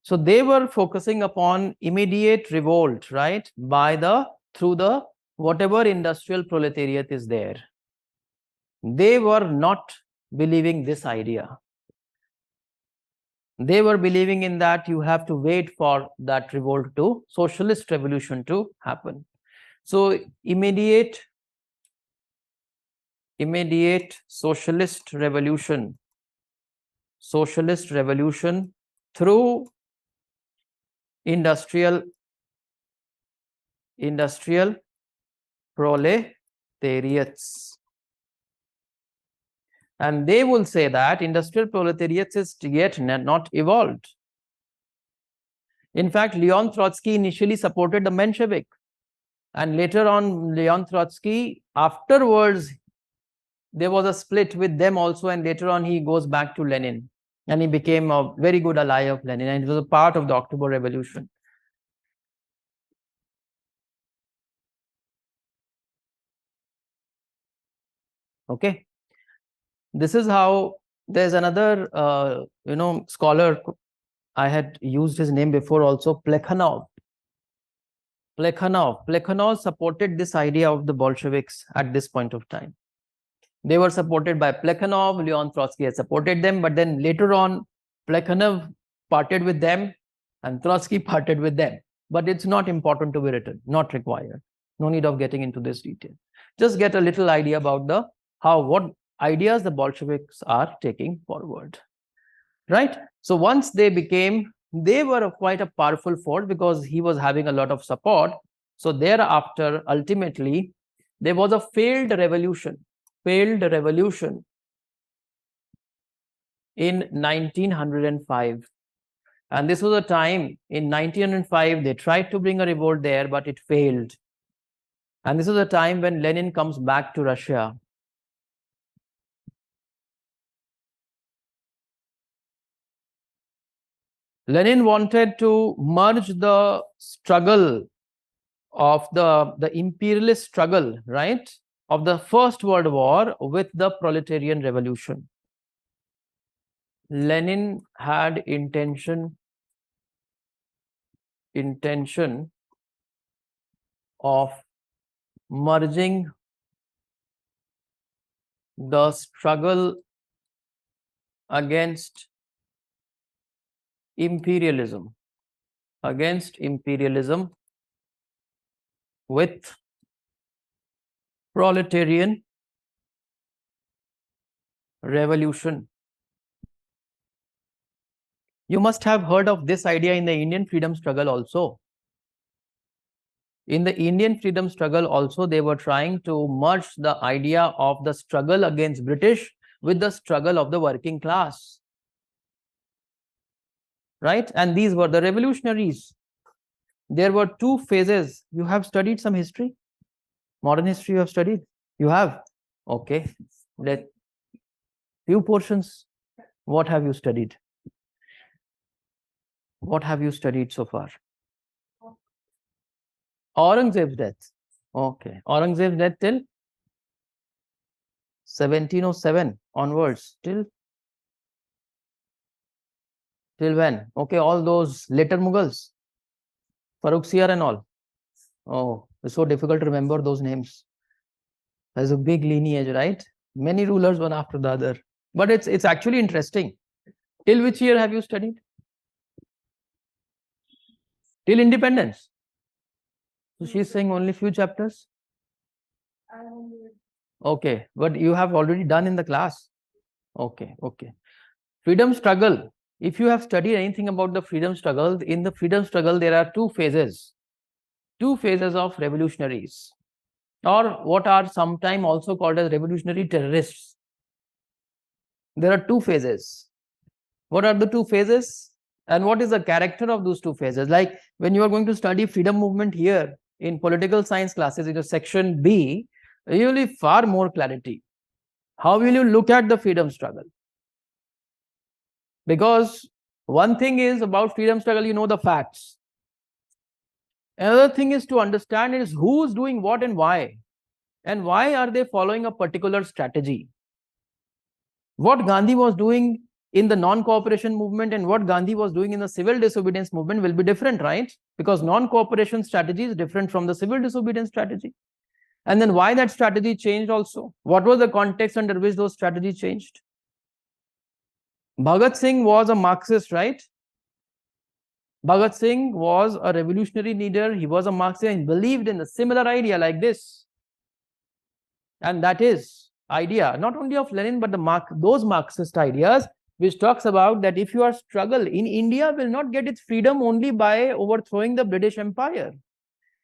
So they were focusing upon immediate revolt, right? Through the whatever industrial proletariat is there. They were not believing this idea. They were believing in that you have to wait for that revolt to socialist revolution to happen. So immediate immediate socialist revolution through industrial proletariats. And they will say that industrial proletariats is yet not evolved. In fact, Leon Trotsky initially supported the Menshevik, and later on Leon Trotsky, afterwards there was a split with them also, and later on he goes back to Lenin, and he became a very good ally of Lenin, and it was a part of the October Revolution. Okay, this is how. There's another scholar, I had used his name before also, Plekhanov. Plekhanov supported this idea of the Bolsheviks at this point of time. They were supported by Plekhanov. Leon Trotsky had supported them, but then later on Plekhanov parted with them and Trotsky parted with them. But it's not important to be written, not required. No need of getting into this detail. Just get a little idea about what ideas the Bolsheviks are taking forward, right? So once they were quite a powerful force because he was having a lot of support. So thereafter, ultimately, there was a failed revolution in 1905. And this was a time in 1905, they tried to bring a revolt there, but it failed. And this is a time when Lenin comes back to Russia. Lenin wanted to merge the struggle of the imperialist struggle, right, of the First World War with the proletarian revolution. Lenin had intention of merging the struggle against imperialism with proletarian revolution. You must have heard of this idea in the Indian freedom struggle also. In the Indian freedom struggle also, they were trying to merge the idea of the struggle against British with the struggle of the working class, right? And these were the revolutionaries. There were two phases. You have studied some history? Modern history you have studied? You have? Okay. Let few portions. What have you studied? What have you studied so far? Aurangzeb's death. Okay. Aurangzeb's death till 1707 onwards. Till when? Okay, all those later Mughals. Farooq Siyar and all. Oh, it's so difficult to remember those names. There's a big lineage, right? Many rulers, one after the other. But it's actually interesting. Till which year have you studied? Till independence. So she's saying only few chapters. Okay, but you have already done in the class. Okay. Freedom struggle. If you have studied anything about the freedom struggle, in the freedom struggle there are two phases of revolutionaries, or what are sometimes also called as revolutionary terrorists. There are two phases. What are the two phases? And what is the character of those two phases? Like when you are going to study freedom movement here in political science classes in the section B, you will have far more clarity. How will you look at the freedom struggle? Because one thing is about freedom struggle, you know the facts. Another thing is to understand is who's doing what and why are they following a particular strategy. What Gandhi was doing in the non-cooperation movement and what Gandhi was doing in the civil disobedience movement will be different, right? Because non-cooperation strategy is different from the civil disobedience strategy. And then why that strategy changed also? What was the context under which those strategies changed? Bhagat Singh was a Marxist, right? Bhagat Singh was a revolutionary leader. He was a Marxist and believed in a similar idea like this. And that is idea, not only of Lenin, but those Marxist ideas, which talks about that if your struggle in India will not get its freedom only by overthrowing the British Empire.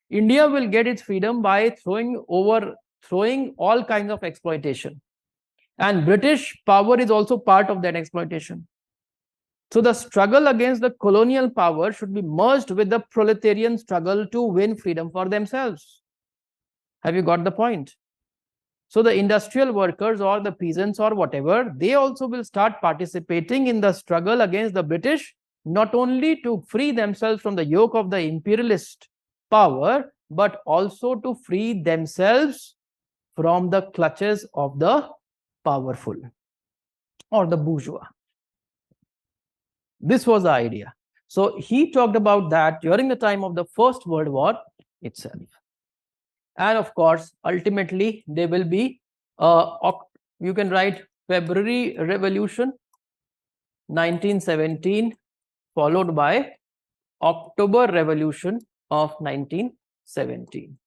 India will get its freedom by overthrowing all kinds of exploitation. And British power is also part of that exploitation. So the struggle against the colonial power should be merged with the proletarian struggle to win freedom for themselves. Have you got the point? So the industrial workers or the peasants or whatever, they also will start participating in the struggle against the British, not only to free themselves from the yoke of the imperialist power, but also to free themselves from the clutches of the powerful or the bourgeois. This was the idea. So he talked about that during the time of the First World War itself. And of course, ultimately, there will be, you can write February Revolution 1917, followed by October Revolution of 1917.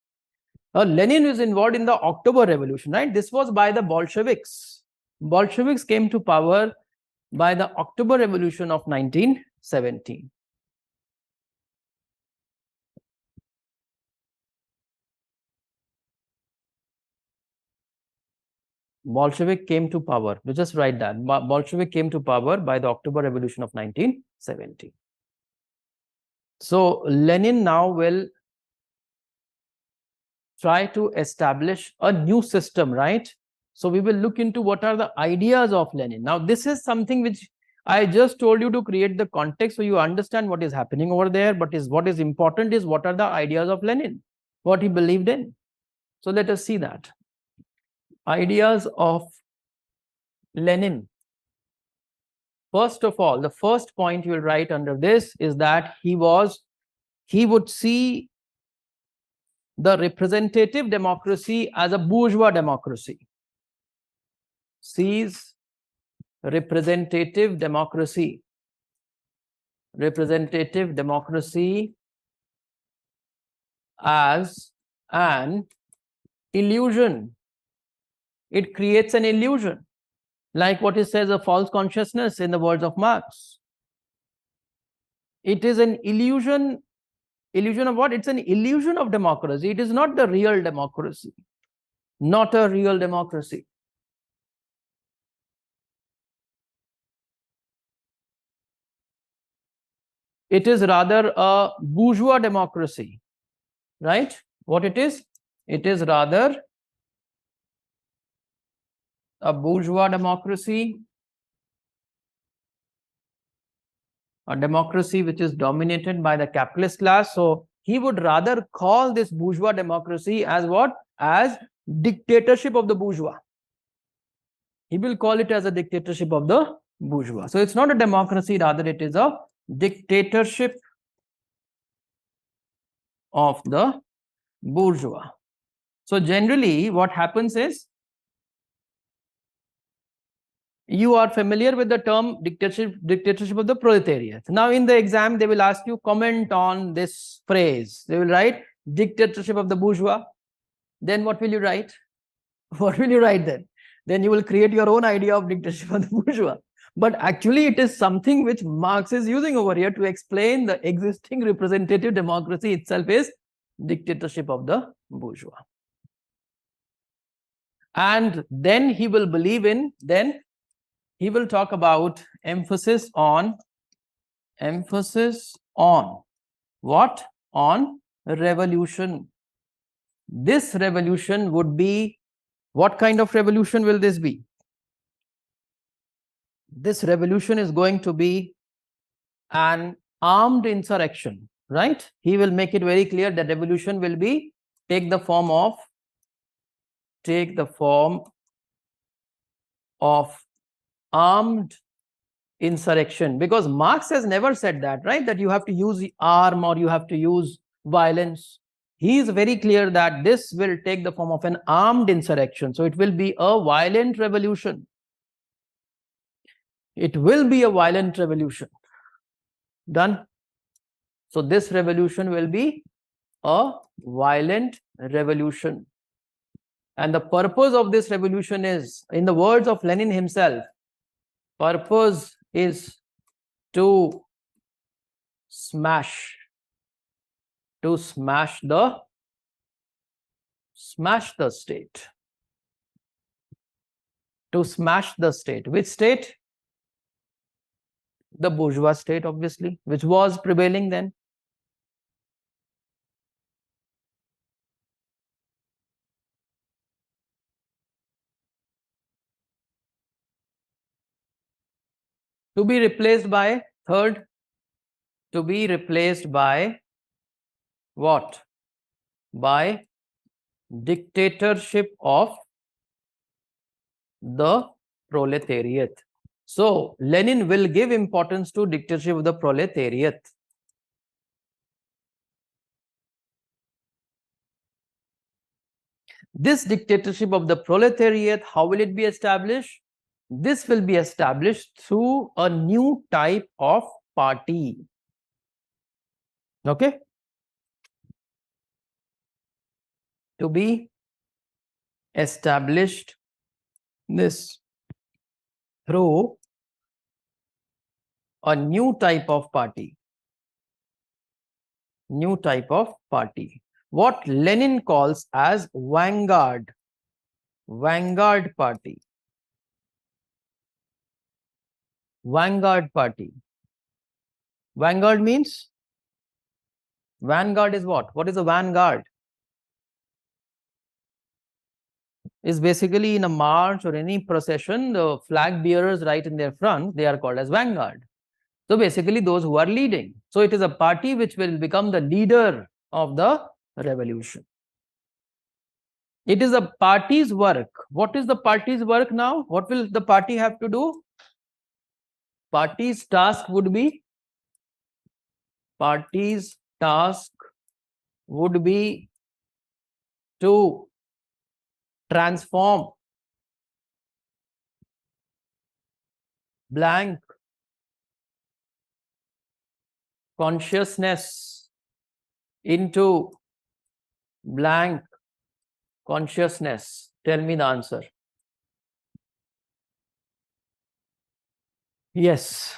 Lenin is involved in the October Revolution, right? This was by the Bolsheviks. Bolsheviks came to power by the October Revolution of 1917. Bolshevik came to power. You just write that. Bolshevik came to power by the October Revolution of 1917. So Lenin now will try to establish a new system, right? So we will look into what are the ideas of Lenin. Now, this is something which I just told you to create the context so you understand what is happening over there. But what is important is what are the ideas of Lenin, what he believed in. So let us see that. Ideas of Lenin. First of all, the first point you will write under this is that he would see the representative democracy as a bourgeois democracy. Sees representative democracy as an illusion. It creates an illusion, like what it says, a false consciousness in the words of Marx. It is an illusion. Illusion of what? It's an illusion of democracy. It is not the real democracy. Not a real democracy. It is rather a bourgeois democracy, right? What it is? It is rather a bourgeois democracy, a democracy which is dominated by the capitalist class. So he would rather call this bourgeois democracy as what? As dictatorship of the bourgeois. He will call it as a dictatorship of the bourgeois. So it's not a democracy, rather it is a dictatorship of the bourgeois. So generally what happens is, you are familiar with the term dictatorship of the proletariat. Now in the exam they will ask you comment on this phrase. They will write dictatorship of the bourgeois. Then what will you write? What will you write then? Then you will create your own idea of dictatorship of the bourgeois. But actually it is something which Marx is using over here to explain the existing representative democracy itself is dictatorship of the bourgeois. And then he will believe in, he will talk about emphasis on what? On revolution. This revolution would be, what kind of revolution will this be? This revolution is going to be an armed insurrection, right? He will make it very clear that revolution will be take the form of armed insurrection, because Marx has never said that, right? That you have to use the arm or you have to use violence. He is very clear that this will take the form of an armed insurrection. So it will be a violent revolution. It will be a violent revolution. Done. So this revolution will be a violent revolution. And the purpose of this revolution is, in the words of Lenin himself, purpose is to smash the state. To smash the state. Which state? The bourgeois state, obviously, which was prevailing then. To be replaced by, third, to be replaced by what? By dictatorship of the proletariat. So Lenin will give importance to dictatorship of the proletariat. This dictatorship of the proletariat, how will it be established? This will be established through a new type of party. Okay? To be established this through a new type of party. New type of party. What Lenin calls as vanguard. Vanguard party. Vanguard party. Vanguard means? Vanguard is what? What is a vanguard? Is basically in a march or any procession, the flag bearers right in their front, they are called as vanguard. So basically those who are leading. So it is a party which will become the leader of the revolution. It is a party's work. What is the party's work now? What will the party have to do? Party's task would be to transform blank consciousness into blank consciousness. Tell me the answer. Yes.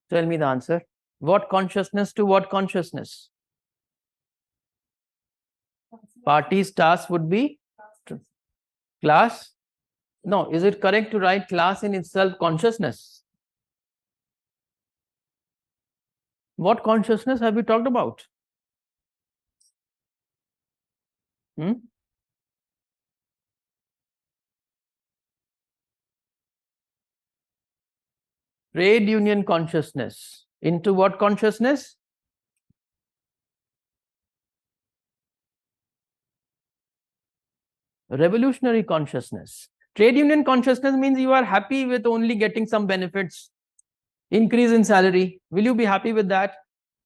Tell me the answer. What consciousness to what consciousness? Party's task would be class. No, is it correct to write class in itself consciousness? What consciousness have we talked about? Trade union consciousness. Into what consciousness? Revolutionary consciousness. Trade union consciousness means you are happy with only getting some benefits, increase in salary. Will you be happy with that?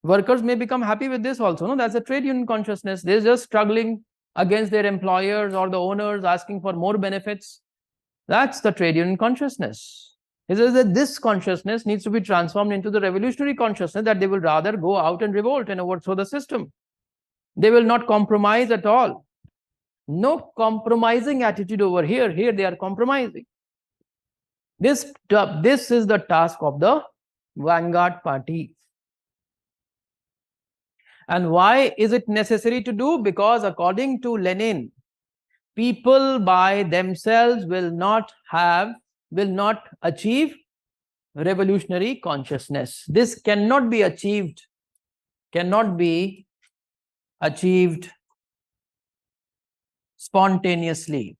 Workers may become happy with this also. No, that's a trade union consciousness. They're just struggling against their employers or the owners, asking for more benefits. That's the trade union consciousness. It is that this consciousness needs to be transformed into the revolutionary consciousness, that they will rather go out and revolt and overthrow the system. They will not compromise at all. No compromising attitude over here. Here they are compromising. This is the task of the vanguard party. And why is it necessary to do? Because according to Lenin, people by themselves will not achieve revolutionary consciousness. This cannot be achieved spontaneously.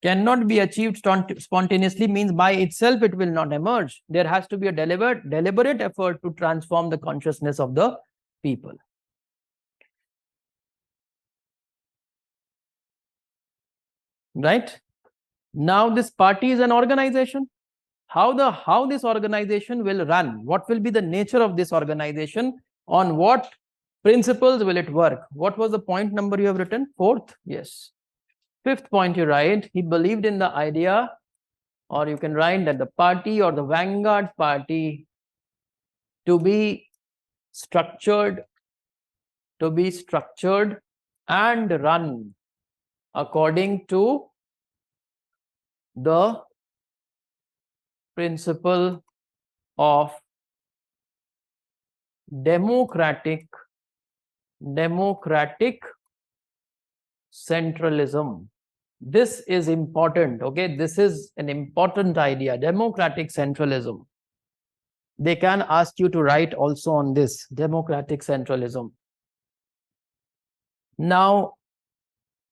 Cannot be achieved spontaneously means by itself it will not emerge. There has to be a deliberate effort to transform the consciousness of the people. Right? Now this party is an organization. How this organization will run? What will be the nature of this organization? On what principles will it work? What was the point number you have written? Fourth? Yes. Fifth point you write, he believed in the idea, or you can write that the party or the vanguard party to be structured and run according to the principle of democratic centralism. This is important, okay? This is an important idea, democratic centralism. They can ask you to write also on this, democratic centralism. Now,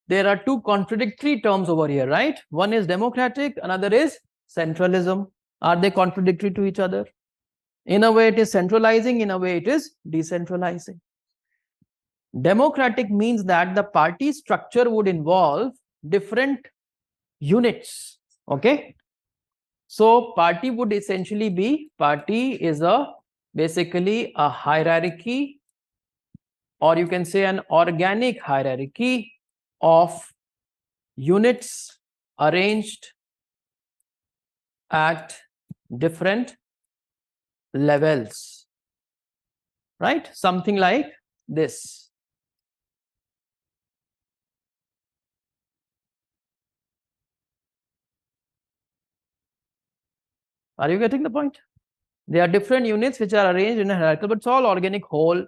there are two contradictory terms over here, right? One is democratic, another is centralism. Are they contradictory to each other? In a way, it is centralizing, in a way, it is decentralizing. Democratic means that the party structure would involve different units, okay? So party would essentially be, party is basically a hierarchy, or you can say an organic hierarchy of units arranged at different levels, right? Something like this. Are you getting the point? There are different units which are arranged in a hierarchical, but it's all organic whole.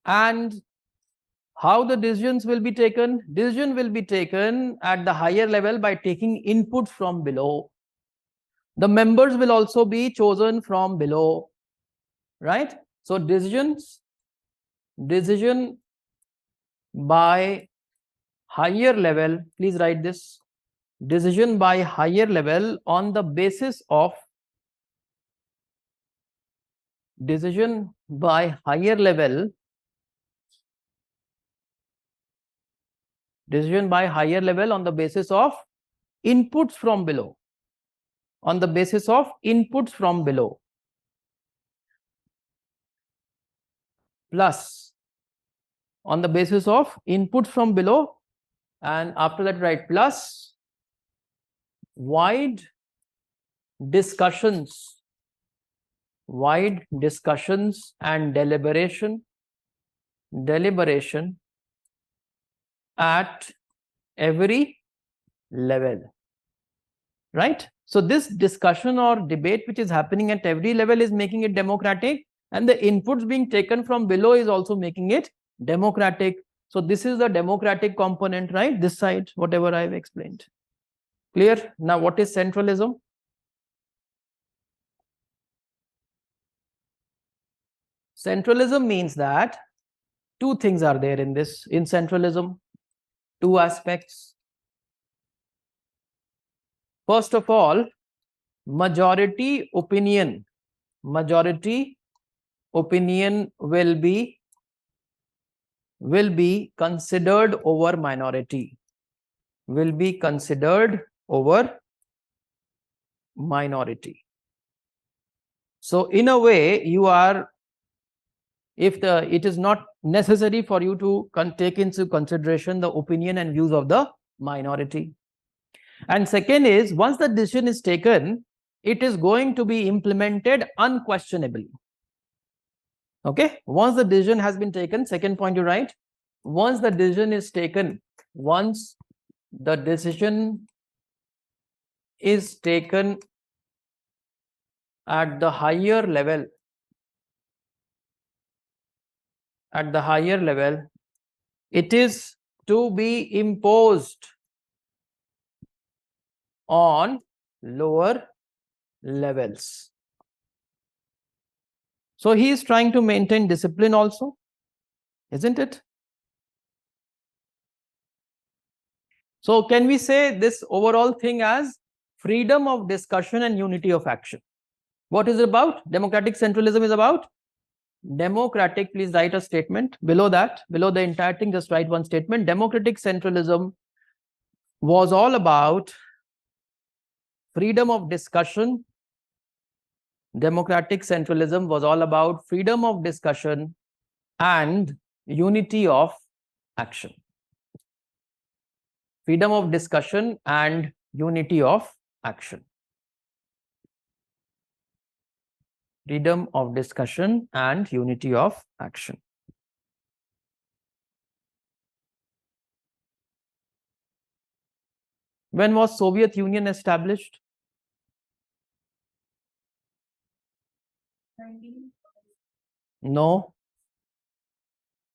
And how the decisions will be taken? Decision will be taken at the higher level by taking input from below. The members will also be chosen from below, right? So decision by higher level, please write this, decision by higher level on the basis of decision by higher level, decision by higher level on the basis of inputs from below, on the basis of inputs from below, plus on the basis of inputs from below, and after that write plus wide discussions and deliberation at every level, right? So this discussion or debate which is happening at every level is making it democratic, and the inputs being taken from below is also making it democratic. So this is the democratic component, right? This side, whatever I've explained. Clear? Now what is centralism? Centralism means that two things are there in this, in centralism, two aspects. First of all, majority opinion will be considered over minority, So in a way, you are, it is not necessary for you to take into consideration the opinion and views of the minority. And second is, once the decision is taken, it is going to be implemented unquestionably. Okay, once the decision has been taken, second point you write, once the decision is taken, once the decision is taken at the higher level, it is to be imposed on lower levels. So he is trying to maintain discipline also, isn't it? So can we say this overall thing as freedom of discussion and unity of action? What is it about? Democratic centralism is about democratic, please write a statement below that, below the entire thing, just write one statement. Democratic centralism was all about freedom of discussion. Democratic centralism was all about freedom of discussion and unity of action. Freedom of discussion and unity of action. Freedom of discussion and unity of action. When was Soviet Union established? 19. No.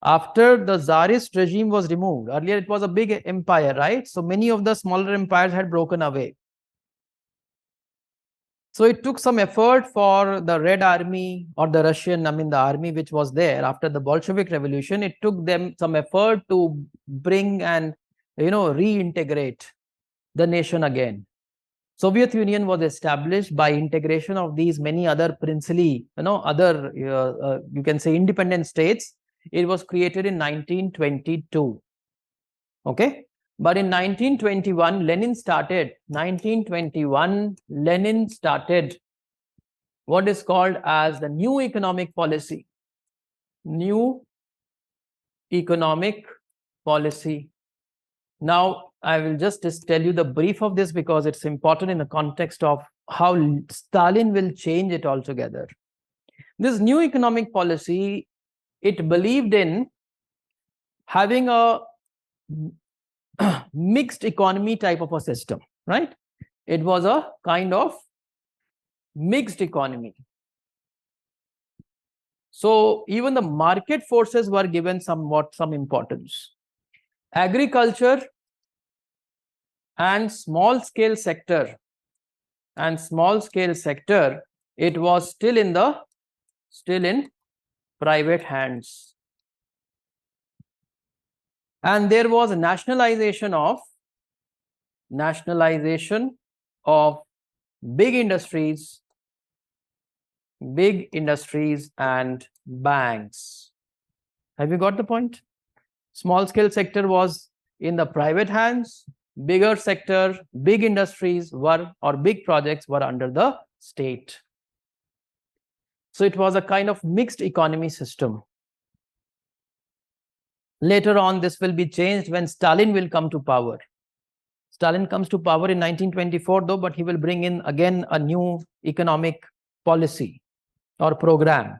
After the Tsarist regime was removed. Earlier it was a big empire, right? So many of the smaller empires had broken away. So it took some effort for the Red Army or the Russian, the army which was there after the Bolshevik Revolution. It took them some effort to bring and, reintegrate the nation again. Soviet Union was established by integration of these many other princely, other, you can say independent states. It was created in 1922. Okay. But in 1921, Lenin started what is called as the new economic policy. New economic policy. Now, I will just tell you the brief of this because it's important in the context of how Stalin will change it altogether. This new economic policy, it believed in having a mixed economy type of a system, right? It was a kind of mixed economy. So even the market forces were given some importance. Agriculture and small scale sector, it was still in private hands. And there was a nationalization of big industries and banks. Have you got the point? Small scale sector was in the private hands, bigger sector, big industries were, or big projects were under the state. So it was a kind of mixed economy system. Later on, this will be changed when Stalin will come to power. Stalin comes to power in 1924 though, but he will bring in again a new economic policy or program.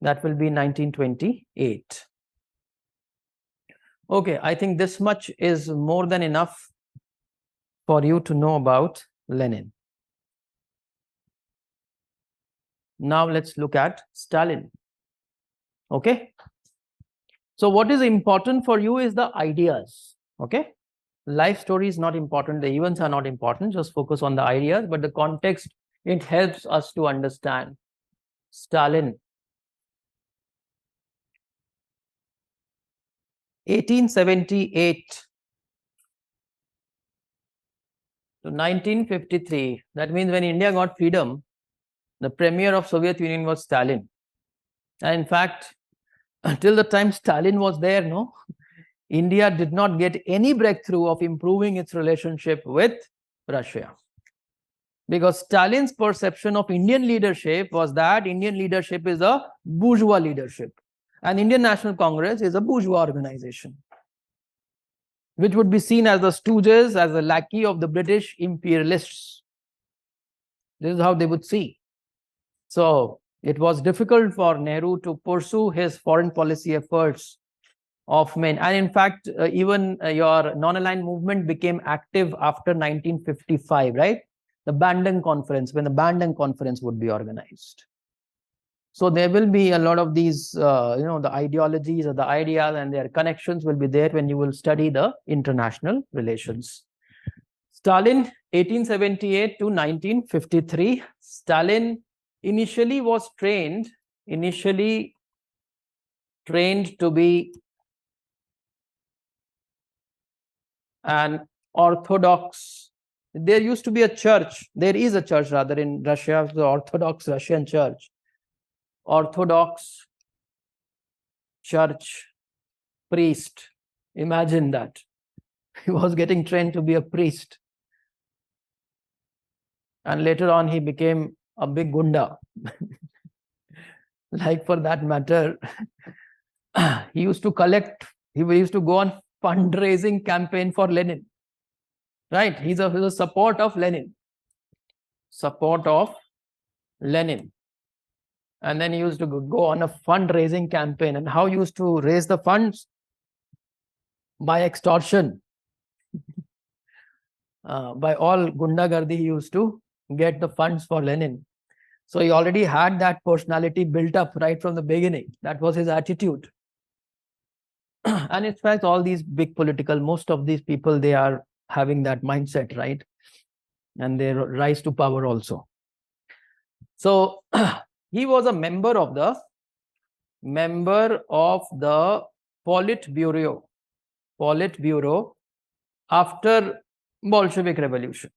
That will be 1928. Okay, I think this much is more than enough for you to know about Lenin. Now let's look at Stalin. Okay. So what is important for you is the ideas. Okay. Life story is not important. The events are not important. Just focus on the ideas, but the context, it helps us to understand. Stalin. 1878 to 1953. That means when India got freedom, the premier of Soviet Union was Stalin. And in fact, until the time Stalin was there, no, India did not get any breakthrough of improving its relationship with Russia. Because Stalin's perception of Indian leadership was that Indian leadership is a bourgeois leadership. And Indian National Congress is a bourgeois organization, which would be seen as the stooges, as a lackey of the British imperialists. This is how they would see. So it was difficult for Nehru to pursue his foreign policy efforts of men. And in fact, even your non-aligned movement became active after 1955, right? The Bandung Conference, when the Bandung Conference would be organized. So there will be a lot of these, the ideologies or the ideas and their connections will be there when you will study the international relations. Stalin, 1878 to 1953. Stalin initially was trained to be an Orthodox. There used to be a church. There is a church rather in Russia, the Orthodox Russian Church. Orthodox Church priest. Imagine that. He was getting trained to be a priest. And later on, he became a big gunda. Like for that matter, he used to go on fundraising campaign for Lenin. Right? He's a support of Lenin. And then he used to go on a fundraising campaign. And how he used to raise the funds? By extortion. by all gundagardi, he used to get the funds for Lenin. So he already had that personality built up right from the beginning. That was his attitude. And in fact, all these big political, most of these people, they are having that mindset, right? And they rise to power also. So he was a member of the Politburo after Bolshevik Revolution.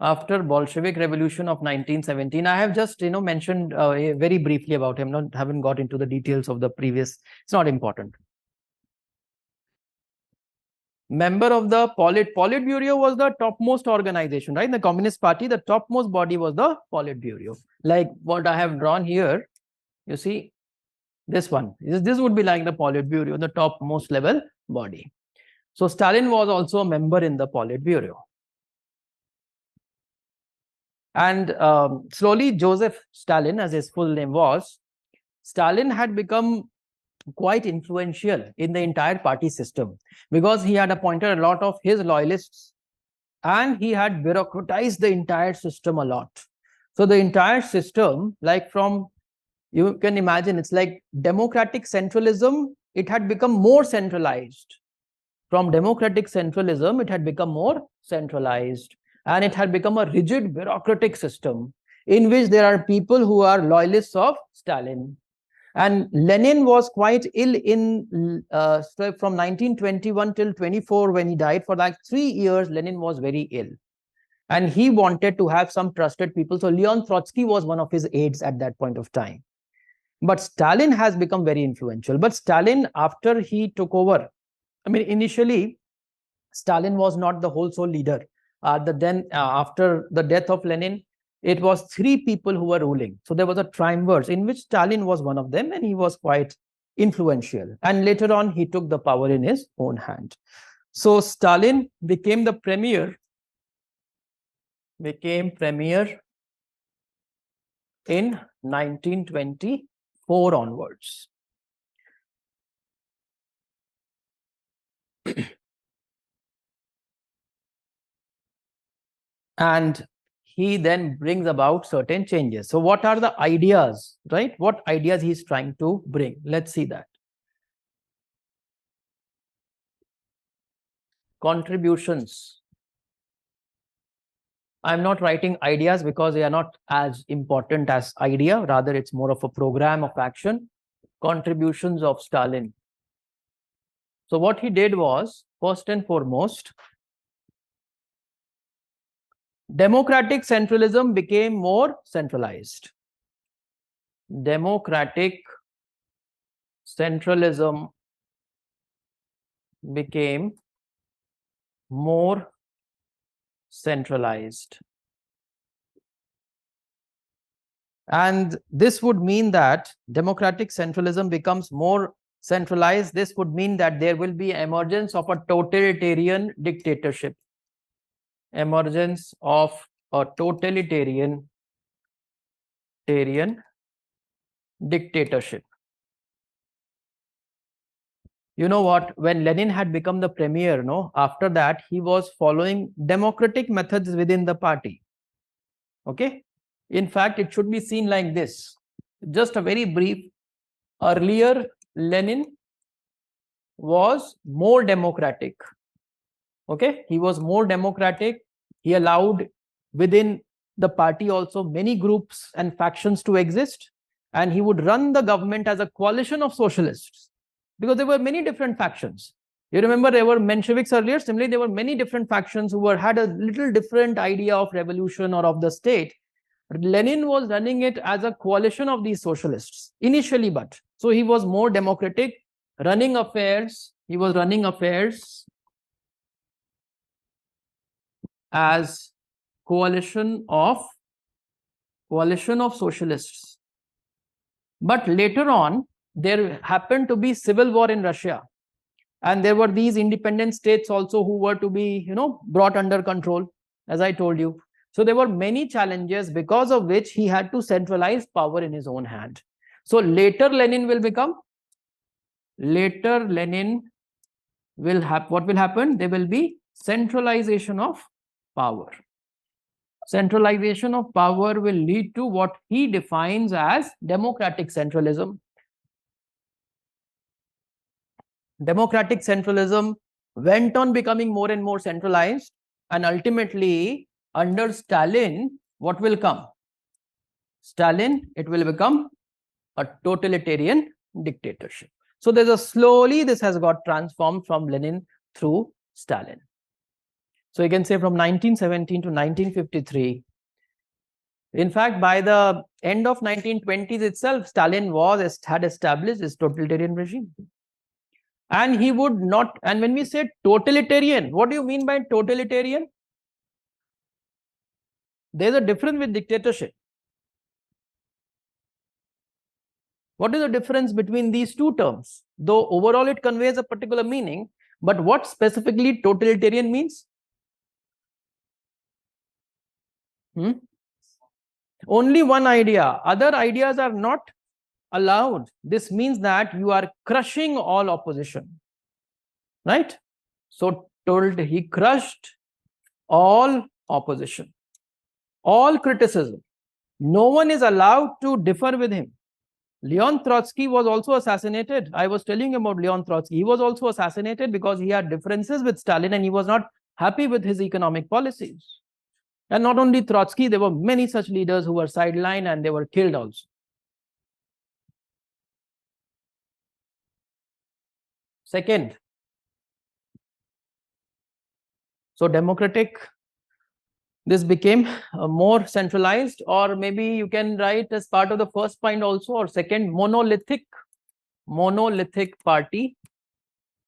After Bolshevik Revolution of 1917, I have just mentioned very briefly about him. Haven't got into the details of the previous. It's not important. Member of the Politburo was the topmost organization, right? In the Communist Party, the topmost body was the Politburo. Like what I have drawn here, you see, this one. This would be like the Politburo, the topmost level body. So Stalin was also a member in the Politburo. And slowly, Joseph Stalin, as his full name was, Stalin had become quite influential in the entire party system because he had appointed a lot of his loyalists and he had bureaucratized the entire system a lot. So the entire system, like from, you can imagine, it's like democratic centralism, it had become more centralized. From democratic centralism, it had become more centralized. And it had become a rigid bureaucratic system in which there are people who are loyalists of Stalin. And Lenin was quite ill in from 1921 till 24 when he died. For like 3 years, Lenin was very ill. And he wanted to have some trusted people. So Leon Trotsky was one of his aides at that point of time. But Stalin has become very influential. But Stalin, after he took over, I mean, initially, Stalin was not the whole sole leader. After the death of Lenin, it was 3 people who were ruling. So there was a triumvirate in which Stalin was one of them, and he was quite influential. And later on, he took the power in his own hand. So Stalin became the premier, in 1924 onwards. And he then brings about certain changes. So what are the ideas, right? What ideas he's trying to bring? Let's see that. Contributions. I'm not writing ideas because they are not as important as idea. Rather, it's more of a program of action. Contributions of Stalin. So what he did was, first and foremost, democratic centralism became more centralized. Democratic centralism became more centralized. And this would mean that democratic centralism becomes more centralized. This would mean that there will be emergence of a totalitarian dictatorship. Emergence of a totalitarian dictatorship. You know what? When Lenin had become the premier, after that, he was following democratic methods within the party. Okay? In fact, it should be seen like this. Just a very brief. Earlier, Lenin was more democratic. Okay? He was more democratic. He allowed within the party also many groups and factions to exist. And he would run the government as a coalition of socialists. Because there were many different factions. You remember there were Mensheviks earlier. Similarly, there were many different factions who had a little different idea of revolution or of the state. Lenin was running it as a coalition of these socialists initially, but so he was more democratic, running affairs. He was running affairs as coalition of socialists. But later on, there happened to be civil war in Russia. And there were these independent states also who were to be, brought under control, as I told you. So there were many challenges because of which he had to centralize power in his own hand. So later Lenin will become, what will happen? There will be centralization of power. Centralization of power will lead to what he defines as democratic centralism. Democratic centralism went on becoming more and more centralized, and ultimately under Stalin, what will come? Stalin, it will become a totalitarian dictatorship. So there's a slowly this has got transformed from Lenin through Stalin. So you can say from 1917 to 1953. In fact, by the end of 1920s itself, Stalin had established his totalitarian regime. And he would not, and when we say totalitarian, what do you mean by totalitarian? There's a difference with dictatorship. What is the difference between these two terms? Though overall it conveys a particular meaning, but what specifically totalitarian means? Only one idea. Other ideas are not allowed. This means that you are crushing all opposition, right? So he crushed all opposition, all criticism. No one is allowed to differ with him. Leon Trotsky was also assassinated. I was telling you about Leon Trotsky. He was also assassinated because he had differences with Stalin and he was not happy with his economic policies. And not only Trotsky, there were many such leaders who were sidelined and they were killed also. Second, so democratic, this became more centralized, or maybe you can write as part of the first point also, or second, monolithic party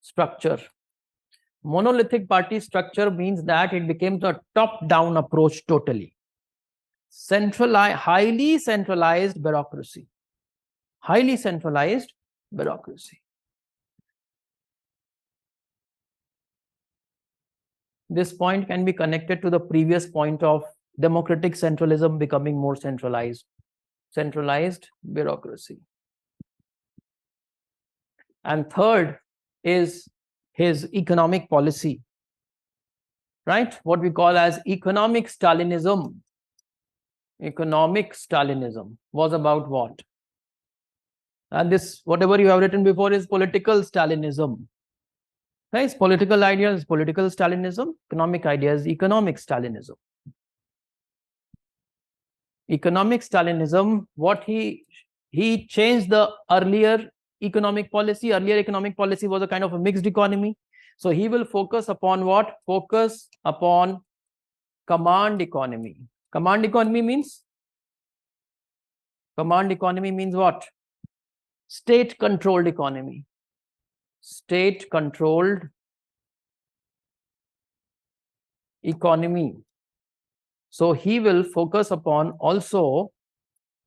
structure. Monolithic party structure means that it became the top-down approach totally. Highly centralized bureaucracy. Highly centralized bureaucracy. This point can be connected to the previous point of democratic centralism becoming more centralized. Centralized bureaucracy. And third is his economic policy, right? What we call as economic Stalinism. Economic Stalinism was about what? And this, whatever you have written before, is political Stalinism. Right? Political ideas, political Stalinism. Economic ideas, economic Stalinism. Economic Stalinism, what he changed the earlier economic policy. Earlier economic policy was a kind of a mixed economy. So he will focus upon what? Focus upon command economy. Command economy means? Command economy means what? State-controlled economy. State-controlled economy. So he will focus upon also,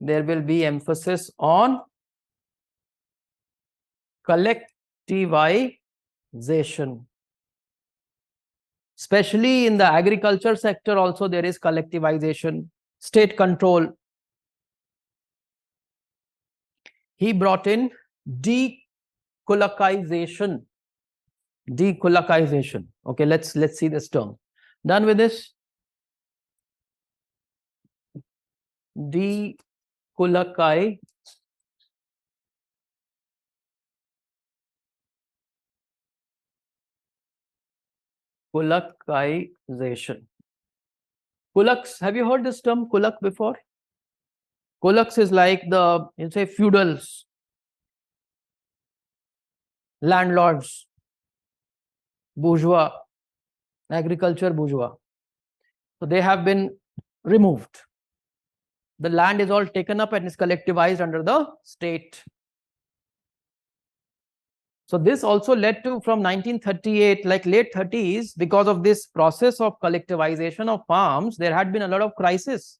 there will be emphasis on collectivization, especially in the agriculture sector. Also there is collectivization, state control. He brought in dekulakization. Dekulakization. Okay, let's see this term. Done with this? Dekulakization. Kulaks, have you heard this term kulak before? Kulaks is like the, you say, feudals, landlords, bourgeois, agriculture bourgeois. So they have been removed. The land is all taken up and is collectivized under the state. So this also led to, from 1938, like late 30s, because of this process of collectivization of farms, there had been a lot of crisis.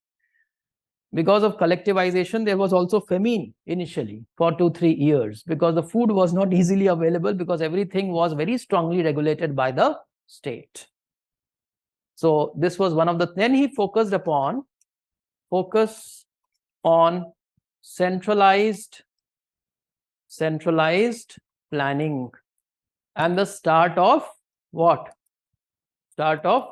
Because of collectivization, there was also famine initially for 2-3 years, because the food was not easily available, because everything was very strongly regulated by the state. So this was one of the, then he focus on centralized planning and the start of what? Start of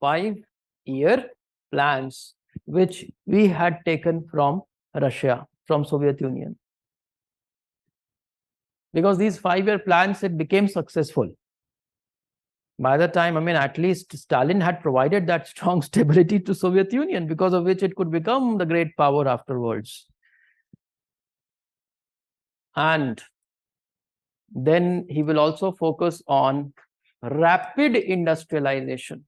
5-year plans, which we had taken from Russia, from Soviet Union. Because these 5-year plans, it became successful. By the time, I mean, at least Stalin had provided that strong stability to Soviet Union, because of which it could become the great power afterwards. And then he will also focus on rapid industrialization.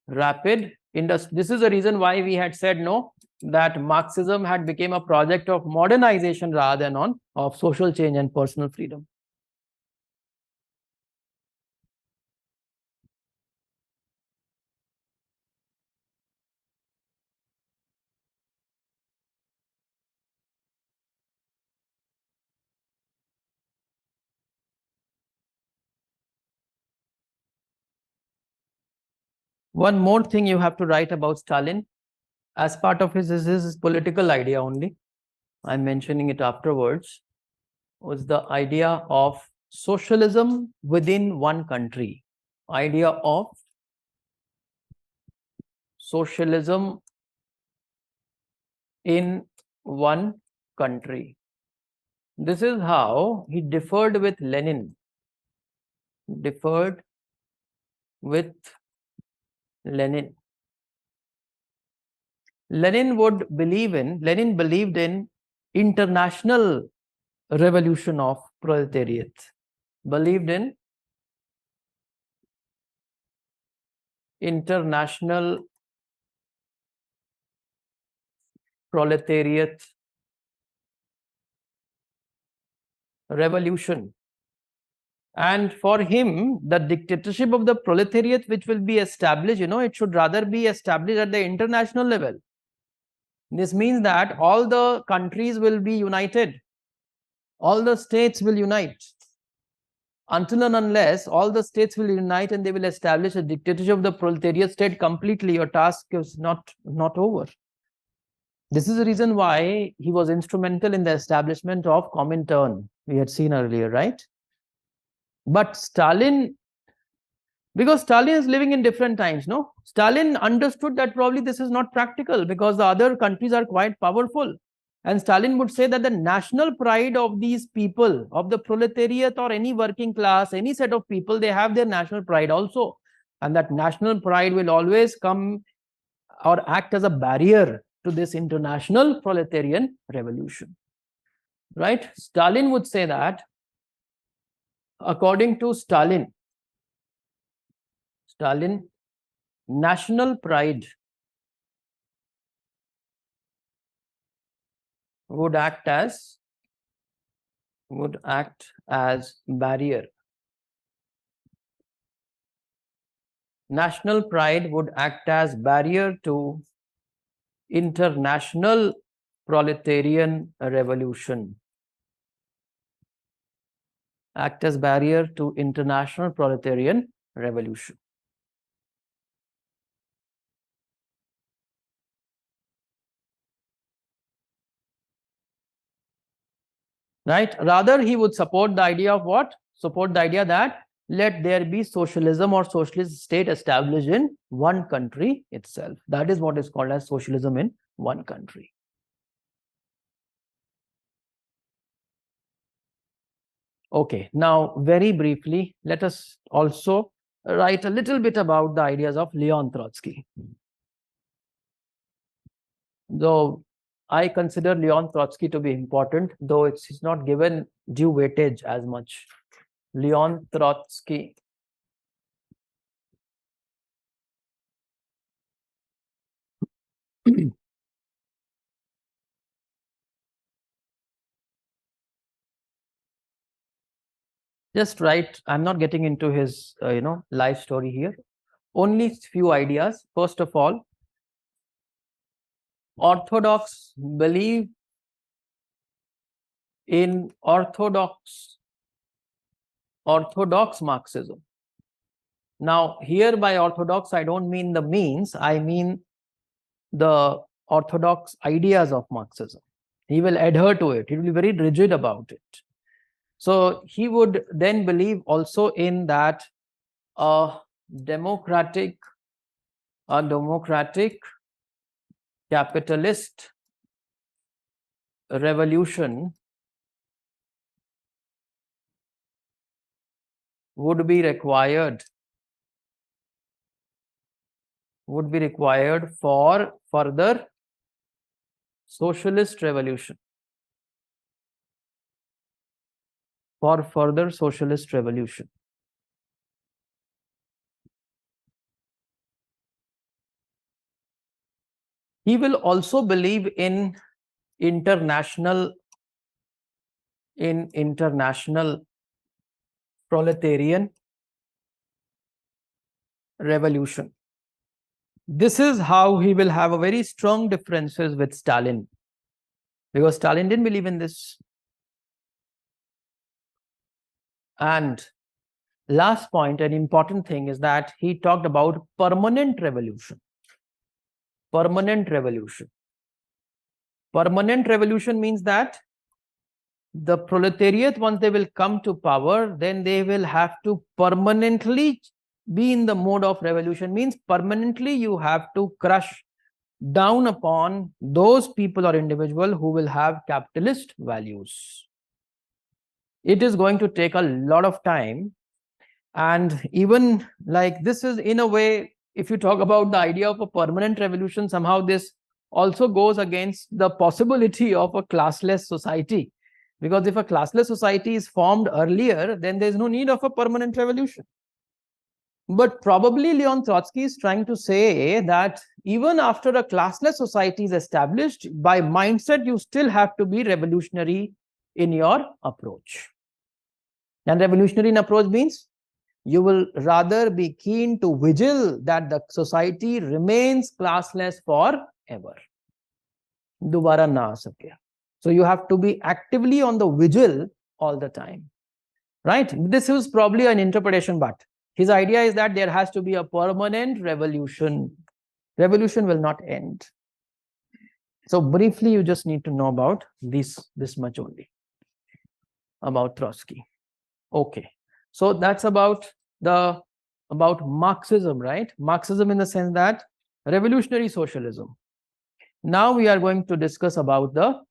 This is the reason why we had said no, that Marxism had become a project of modernization rather than of social change and personal freedom. One more thing you have to write about Stalin, as part of his political idea only, I'm mentioning it afterwards, was the idea of socialism within one country. Idea of socialism in one country. This is how he differed with Lenin. Differed with Lenin. Lenin believed in international revolution of proletariat. Believed in international proletariat revolution. And for him, the dictatorship of the proletariat which will be established, it should rather be established at the international level. This means that all the countries will be united. All the states will unite. Until and unless all the states will unite and they will establish a dictatorship of the proletariat state completely, your task is not over. This is the reason why he was instrumental in the establishment of Comintern, we had seen earlier, right? But Stalin, because Stalin is living in different times, no? Stalin understood that probably this is not practical because the other countries are quite powerful. And Stalin would say that the national pride of these people, of the proletariat or any working class, any set of people, they have their national pride also. And that national pride will always come or act as a barrier to this international proletarian revolution. Right? Stalin would say that, according to Stalin, national pride would act as barrier. National pride would act as barrier to international proletarian revolution. Act as barrier to international proletarian revolution. Right? Rather, he would support the idea of what? Support the idea that let there be socialism or socialist state established in one country itself. That is what is called as socialism in one country. Okay, now very briefly, let us also write a little bit about the ideas of Leon Trotsky. Though I consider Leon Trotsky to be important, though it's not given due weightage as much. Leon Trotsky. Just write, I'm not getting into his, life story here. Only few ideas. First of all, Orthodox believe in Orthodox Marxism. Now, here by Orthodox, I don't mean the means, I mean the Orthodox ideas of Marxism. He will adhere to it. He will be very rigid about it. So he would then believe also in that democratic capitalist revolution would be required for further socialist revolution. He will also believe in international proletarian revolution. This is how he will have a very strong differences with Stalin, because Stalin didn't believe in this. And last point, an important thing, is that he talked about permanent revolution. Permanent revolution means that the proletariat, once they will come to power, then they will have to permanently be in the mode of revolution. Means permanently you have to crush down upon those people or individual who will have capitalist values. It is going to take a lot of time, and even like this is, in a way, if you talk about the idea of a permanent revolution, somehow this also goes against the possibility of a classless society, because if a classless society is formed earlier, then there is no need of a permanent revolution. But probably Leon Trotsky is trying to say that even after a classless society is established, by mindset you still have to be revolutionary in your approach. And revolutionary in approach means you will rather be keen to vigil that the society remains classless forever. Dobara na aa sake. So you have to be actively on the vigil all the time, right? This is probably an interpretation, but his idea is that there has to be a permanent revolution. Revolution will not end. So briefly, you just need to know about this much only about Trotsky. Okay, so that's about Marxism, right? Marxism in the sense that revolutionary socialism. Now we are going to discuss about the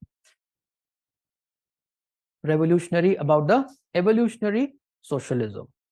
evolutionary socialism.